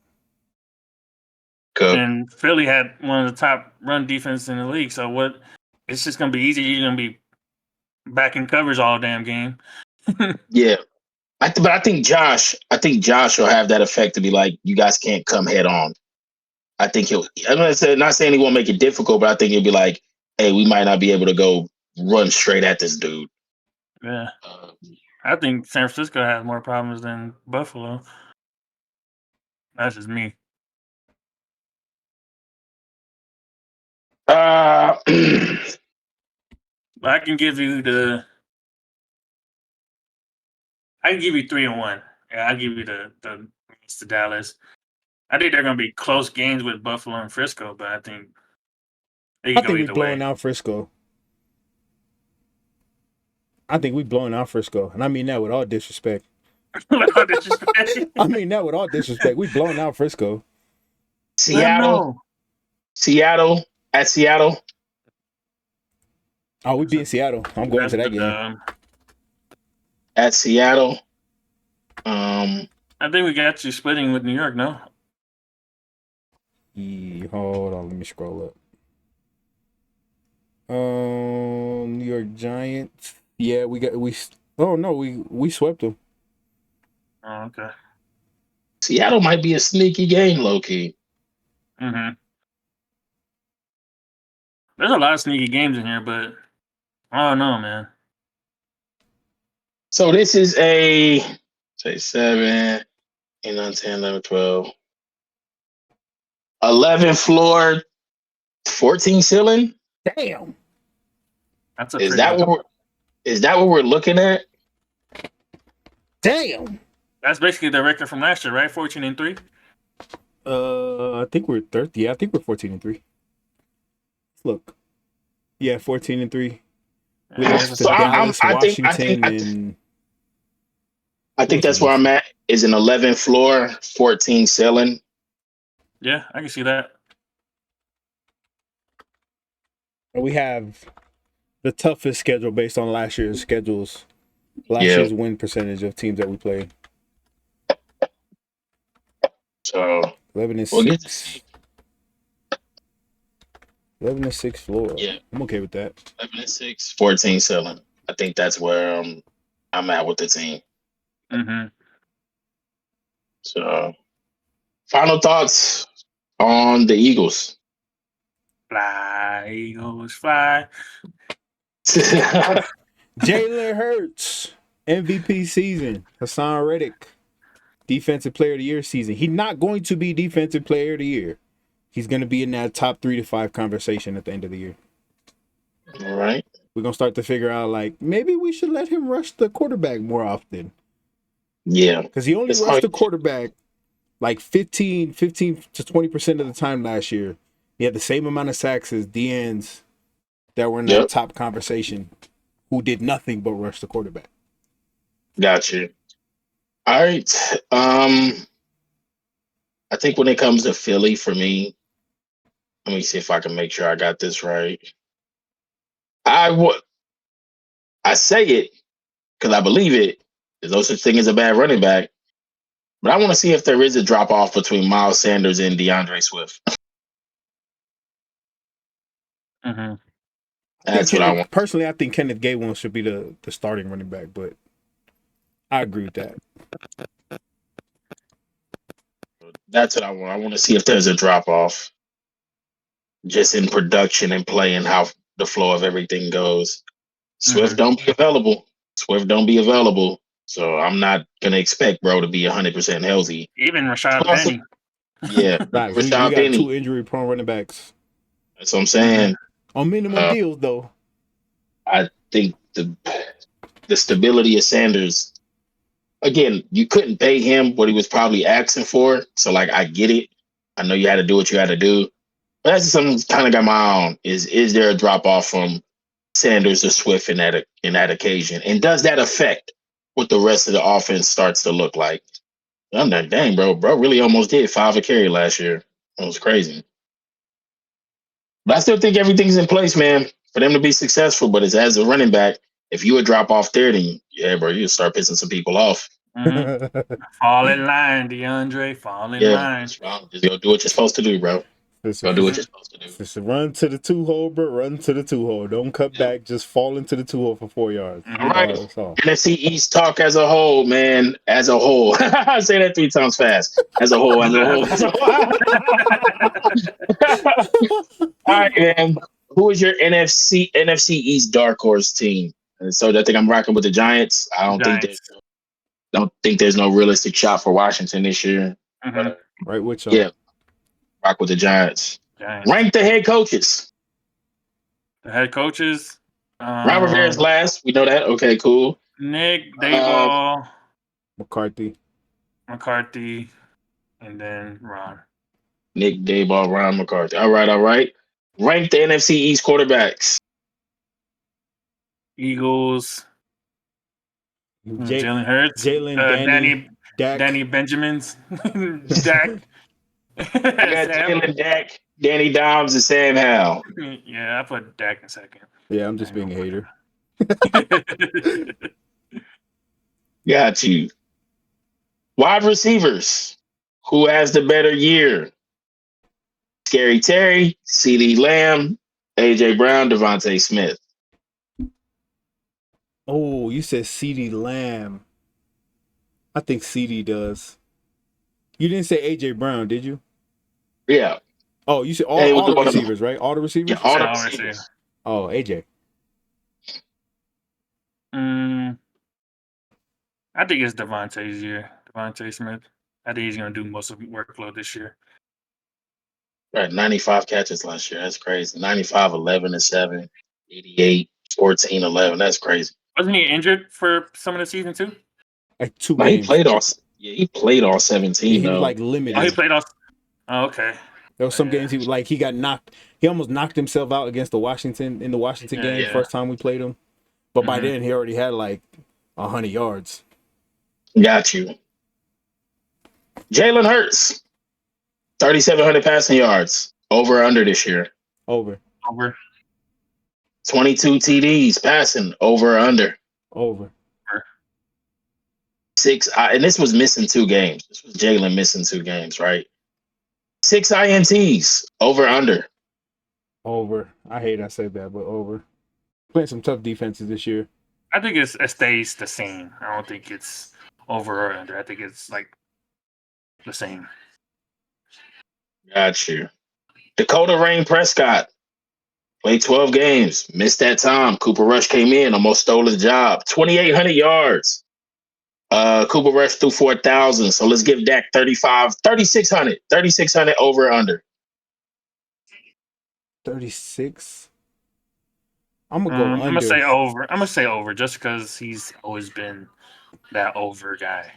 And Philly had one of the top run defense in the league. So what? It's just gonna be easy. You're gonna be back in covers all damn game. Yeah. But I think Josh will have that effect to be like, you guys can't come head on. I think I'm not saying he won't make it difficult, but I think he'll be like, hey, we might not be able to go run straight at this dude. Yeah. I think San Francisco has more problems than Buffalo. That's just me. I can give you 3-1. Yeah, I'll give you the to Dallas. I think they're gonna be close games with Buffalo and Frisco, but I think they can go either way. Blowing out Frisco. I think we blowing out Frisco, and I mean that with all disrespect. With all disrespect. I mean that with all disrespect. We blowing out Frisco. Seattle at Seattle. Oh, we be in Seattle. I'm going to that game. At Seattle. I think we got you splitting with New York, no? Hold on, let me scroll up. New York Giants. Yeah, we swept them. Oh, okay. Seattle might be a sneaky game, low key. Mm-hmm. There's a lot of sneaky games in here, but I don't know, man. So this is a 7, 8, 9, 10, 11, 12. 11 floor, 14 ceiling. Damn. Is that what we're looking at? Damn. That's basically the record from last year, right? 14-3. I think we're third. Yeah, I think we're 14-3. Look, yeah, 14-3. We Yeah, lost it's to So a tough. Dallas, Washington, and I who think else we that's where lost I'm to? at. Is an 11 floor, 14 ceiling. Yeah, I can see that. And we have the toughest schedule based on last year's schedules. Last Yeah. year's win percentage of teams that we played. So 11 and we'll get to 6. see. 11 and 6 floor. Yeah, I'm okay with that. 11 and 6, 14 ceiling. I think that's where I'm at with the team. Mm-hmm. So final thoughts on the Eagles. Fly, Eagles, fly. Jalen Hurts, MVP season. Hassan Reddick, Defensive Player of the Year season. He's not going to be Defensive Player of the Year. He's going to be in that top 3 to 5 conversation at the end of the year. All right. We're going to start to figure out, like, maybe we should let him rush the quarterback more often. Yeah. Because he only It's rushed hard. the quarterback like 15 to 20% of the time last year. He had the same amount of sacks as DNs that were in that Yep. top conversation who did nothing but rush the quarterback. Got you. All right. I think when it comes to Philly, for me, let me see if I can make sure I got this right. I say it because I believe it. There's no such thing as a bad running back. But I want to see if there is a drop off between Miles Sanders and DeAndre Swift. Mm-hmm. That's what I want. Personally, I think Kenneth Gainwell should be the starting running back, but I agree with that. That's what I want. I want to see if there's a drop off just in production and play and how the flow of everything goes. Swift don't be available. Swift don't be available. So I'm not gonna expect bro to be 100% healthy. Even Rashad Plus, Penny. yeah, Facts. We Rashad got 2 Penny. injury prone running backs That's what I'm saying. on minimum deals, though. I think the stability of Sanders. Again, you couldn't pay him what he was probably asking for. So like, I get it. I know you had to do what you had to do. But that's something kind of got my own. Is there a drop off from Sanders or Swift in that occasion, and does that affect what the rest of the offense starts to look like? I'm like, dang, bro really almost did 5 a carry last year. That was crazy. But I still think everything's in place, man, for them to be successful. But as a running back, if you would drop off there, then yeah, bro, you start pissing some people off. Mm-hmm. Fall in line, DeAndre. Fall in Yeah, line. just go do what you're supposed to do, bro. Go do what you're supposed to do. Just run to the 2-hole, bro. Run to the 2-hole. Don't cut back. Just fall into the 2-hole for 4 yards. All right. That's all. NFC East talk as a whole, man. As a whole. I say that 3 times fast. As a whole, as a whole, as a whole. All right, man. Who is your NFC East dark horse team? And so I think I'm rocking with the Giants. I don't think there's no realistic shot for Washington this year. Mm-hmm. But Right with y'all. yeah, rock with the Giants. Rank the head coaches. The head coaches. Ron Rivera's last. We know that. Okay, cool. Nick, Dayball, McCarthy, and then Ron. Nick, Dayball, Ron, McCarthy. All right. Rank the NFC East quarterbacks. Eagles. Jalen Hurts. Danny Benjamins. Dak. Jalen, Dak, Danny Dimes, and Sam Howell. Yeah, I put Dak in second. Yeah, I'm just being a hater. Got you. Wide receivers. Who has the better year? Scary Terry, CeeDee Lamb, AJ Brown, Devontae Smith. Oh, you said CeeDee Lamb. I think CeeDee does. You didn't say AJ Brown, did you? Yeah. Oh, you said all the receivers, right? All the receivers? Yeah, all the receivers. Oh, AJ. I think it's Devontae's year. Devontae Smith. I think he's going to do most of the workload this year. Right, 95 catches last year. That's crazy. 95, 11 and 7, 88, 14, 11. That's crazy. Wasn't he injured for some of the season too? Like 2 games. He played all. Yeah, he played all Yeah, 17 he was though. like Oh, he limited. played off. Oh, okay. There was some Yeah. games he got knocked. He almost knocked himself out against the Washington game. Yeah. First time we played him, but by Mhm. then he already had like 100 yards. Got you. Jalen Hurts, 3,700 passing yards. Over or under this year. Over. 22 TDs passing. Over or under. Over. 6, and this was missing 2 games. This was Jalen missing 2 games, right? 6 INTs. Over or under. Over. I hate I said that, but over. Playing some tough defenses this year. I think it stays the same. I don't think it's over or under. I think it's like the same. Got you. Dakota Rain Prescott. Played 12 games. Missed that time. Cooper Rush came in. Almost stole his job. 2,800 yards. Cooper Rush threw 4,000. So let's give Dak 3,600. 3,600 over or under. 36. I'm gonna go under. I'm gonna say over. I'm gonna say over just because he's always been that over guy.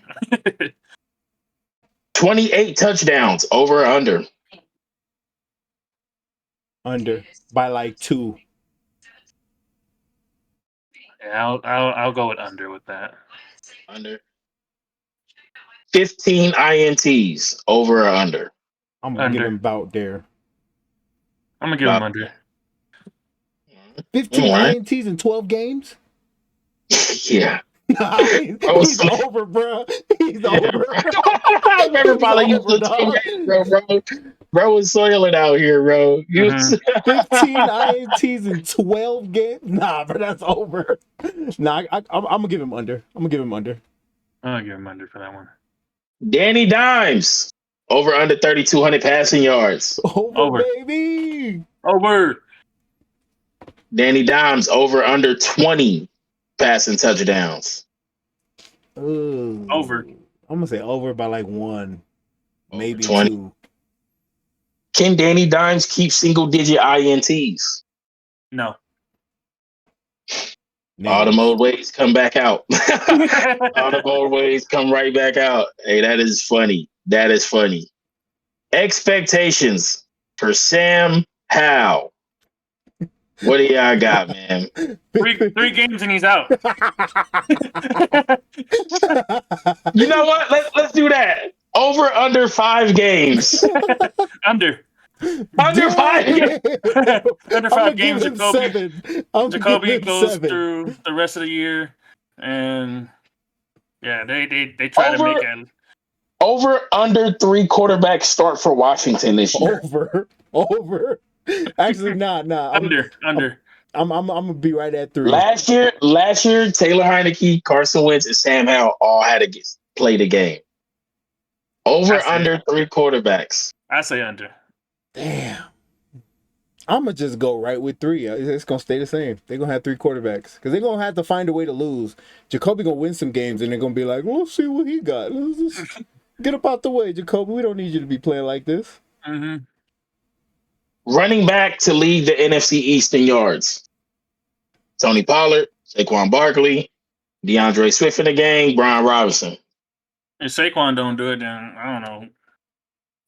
28 touchdowns. Over or under. Under by like 2. Yeah, I'll go with under with that. Under. 15 INTs. Over or under. I'm gonna give him about there. I'm gonna give him under. 15 Right. INTs in 12 games? Yeah. Nah, he's over, bro. He's over. I remember following you for 2 games, bro. Bro was soiling out here, bro. 15 INTs in 12 games? Nah, bro, that's over. Nah, I'm gonna give him under. I'm gonna give him under. I'm gonna give him under for that one. Danny Dimes. Over under 3,200 passing yards. Over. Baby. Over. Danny Dimes over under 20 passing touchdowns. Ooh. Over. I'm gonna say over by like 1, maybe 20. 2. Can Danny Dimes keep single digit INTs? No. All the old ways come back out. All the old ways come right back out. Hey, that is funny. That is funny. Expectations for Sam Howell. What do y'all got, man? Three games and he's out. You know what? Let's do that. Over under 5 games. Under 5 games. Under 5 games. Jacoby goes 7. through the rest of the year, and yeah, they try to make it. Over under 3 quarterbacks start for Washington this year. Over. Actually, nah. Under. I'm gonna be right at 3. Last year, Taylor Heineke, Carson Wentz, and Sam Howell all had to play the game. Over under 3 quarterbacks. I say under. Damn. I'm gonna just go right with 3. It's gonna stay the same. They're gonna have 3 quarterbacks because they're gonna have to find a way to lose. Jacoby gonna win some games, and they're gonna be like, "Let's see what he got. Let's just get up out the way, Jacoby. We don't need you to be playing like this." Mm-hmm. Running back to lead the NFC East in yards. Tony Pollard, Saquon Barkley, DeAndre Swift in the game, Brian Robinson. If Saquon don't do it, then I don't know.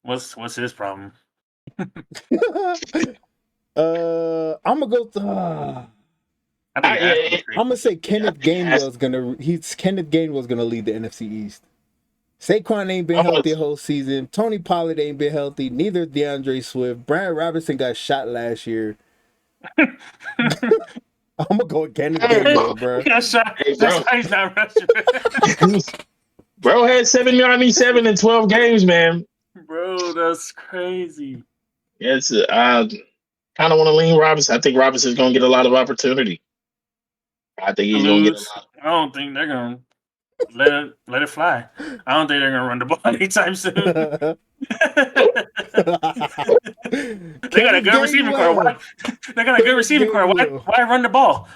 What's his problem? I'm gonna go. I'm gonna say Kenneth Gainwell's gonna lead the NFC East. Saquon ain't been healthy the whole season. Tony Pollard ain't been healthy. Neither DeAndre Swift. Brian Robinson got shot last year. I'm gonna go with Kenneth Gainwell, bro. That's how he's not rushing. Bro had 797 in 12 games, man. Bro, that's crazy. Yes, I kind of want to lean Robinson. I think Robinson's going to get a lot of opportunity. I think he's going to get a lot. I don't think they're going to let it fly. I don't think they're going to run the ball anytime soon. They got a good receiving core. They got a good receiving core. Why run the ball?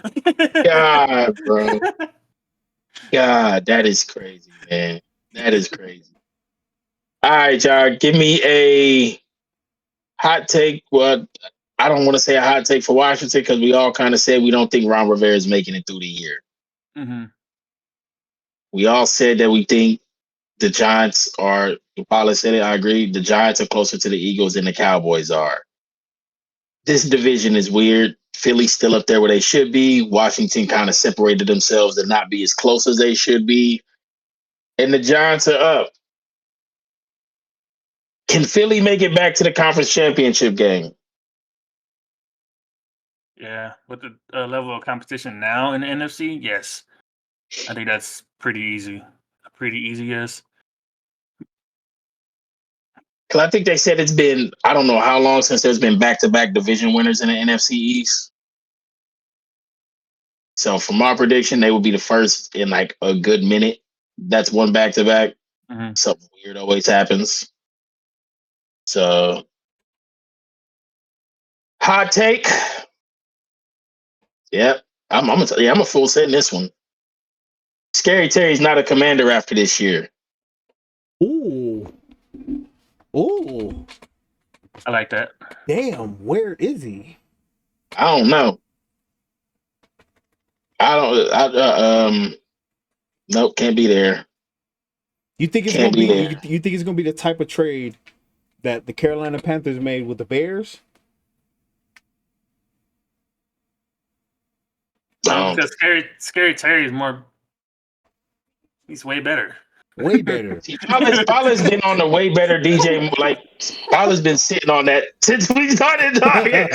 God, bro. God, that is crazy, man. That is crazy. All right, y'all. Give me a hot take. Well, I don't want to say a hot take for Washington because we all kind of said we don't think Ron Rivera is making it through the year. Mm-hmm. We all said that we think the Giants are. Paula said it. I agree. The Giants are closer to the Eagles than the Cowboys are. This division is weird. Philly's still up there where they should be. Washington kind of separated themselves to not be as close as they should be. And the Giants are up. Can Philly make it back to the conference championship game? Yeah, with the level of competition now in the NFC, yes. I think that's pretty easy. A pretty easy yes. Because I think they said it's been, I don't know how long since there's been back-to-back division winners in the NFC East. So from our prediction, they will be the first in like a good minute. That's one back-to-back. Mhm. Something weird always happens. So, hot take. Yep. I'm a full set in this one. Scary Terry's not a Commander after this year. Ooh. Ooh. I like that. Damn, where is he? I don't know. Nope, can't be there. You think it's Can't gonna be be? there. You think it's gonna be the type of trade that the Carolina Panthers made with the Bears? No, because Scary Terry is more. He's way better. Way better. Paula's been on the way better DJ. Like Paula's been sitting on that since we started talking.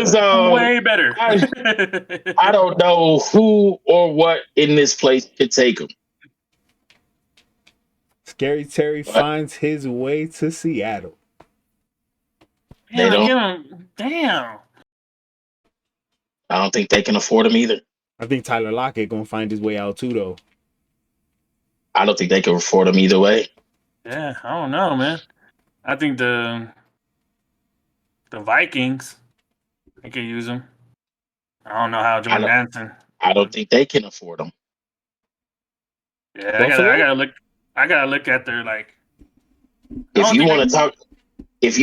So way better. I don't know who or what in this place could take him. Scary Terry finds his way to Seattle. Damn. I don't think they can afford him either. I think Tyler Lockett gonna find his way out too, though. I don't think they can afford him either way. Yeah, I don't know, man. I think the Vikings, they can use him. I don't know how Jordan Anderson. I don't think they can afford him. Yeah, I gotta look at their like. If you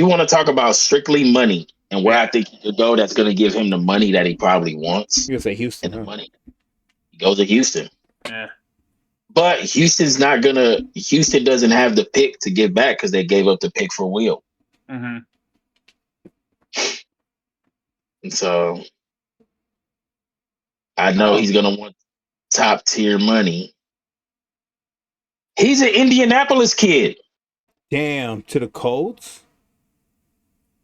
want to talk about strictly money and where I think he could go, that's going to give him the money that he probably wants. You're gonna say Houston? And the money, he goes to Houston. Yeah. But Houston doesn't have the pick to give back because they gave up the pick for Will. Mm-hmm. And so I know he's going to want top tier money. He's an Indianapolis kid. Damn, to the Colts?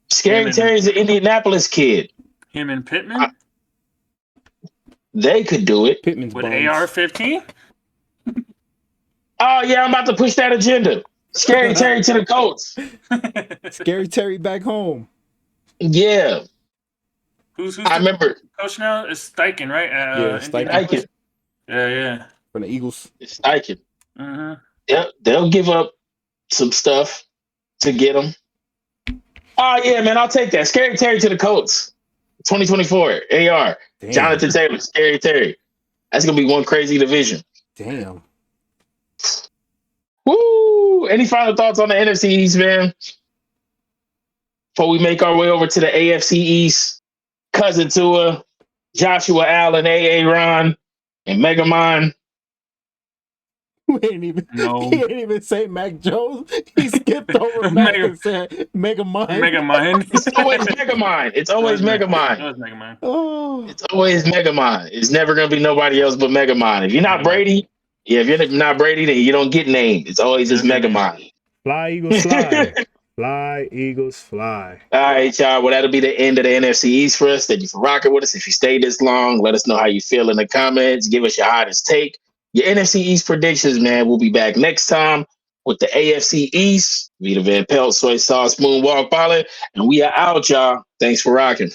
Scary Terry's an Indianapolis kid. Him and Pittman? They could do it. Pittman's with AR-15? Oh, yeah, I'm about to push that agenda. Scary Terry to the Colts. Scary Terry back home. Yeah. Who's I remember. Coach now? It's Steichen, right? Yeah, Steichen. Yeah. From the Eagles. It's Steichen. Mm-hmm. Yeah, they'll give up some stuff to get him. Oh, yeah, man, I'll take that. Scary Terry to the Colts. 2024, AR. Damn. Jonathan Taylor, Scary Terry. That's going to be one crazy division. Damn. Woo! Any final thoughts on the NFC East, man? Before we make our way over to the AFC East, Cousin Tua, Joshua Allen, A.A. Ron, and Megamind. He didn't even say Mac Jones. He skipped over Mac and said Megamind. It's always Megamind. It's always Megamind. Oh. It's always Megamind. It's never going to be nobody else but Megamind. If you're not Brady, if you're not Brady, then you don't get named. It's always just Megamind. Fly, Eagles, fly. Fly, Eagles, fly. All right, y'all. Well, that'll be the end of the NFC East for us. Thank you for rocking with us. If you stayed this long, let us know how you feel in the comments. Give us your hottest take. Your NFC East predictions, man. We'll be back next time with the AFC East. Vita Van Pelt, Soy Sauce, Moonwalk Pilot. And we are out, y'all. Thanks for rocking.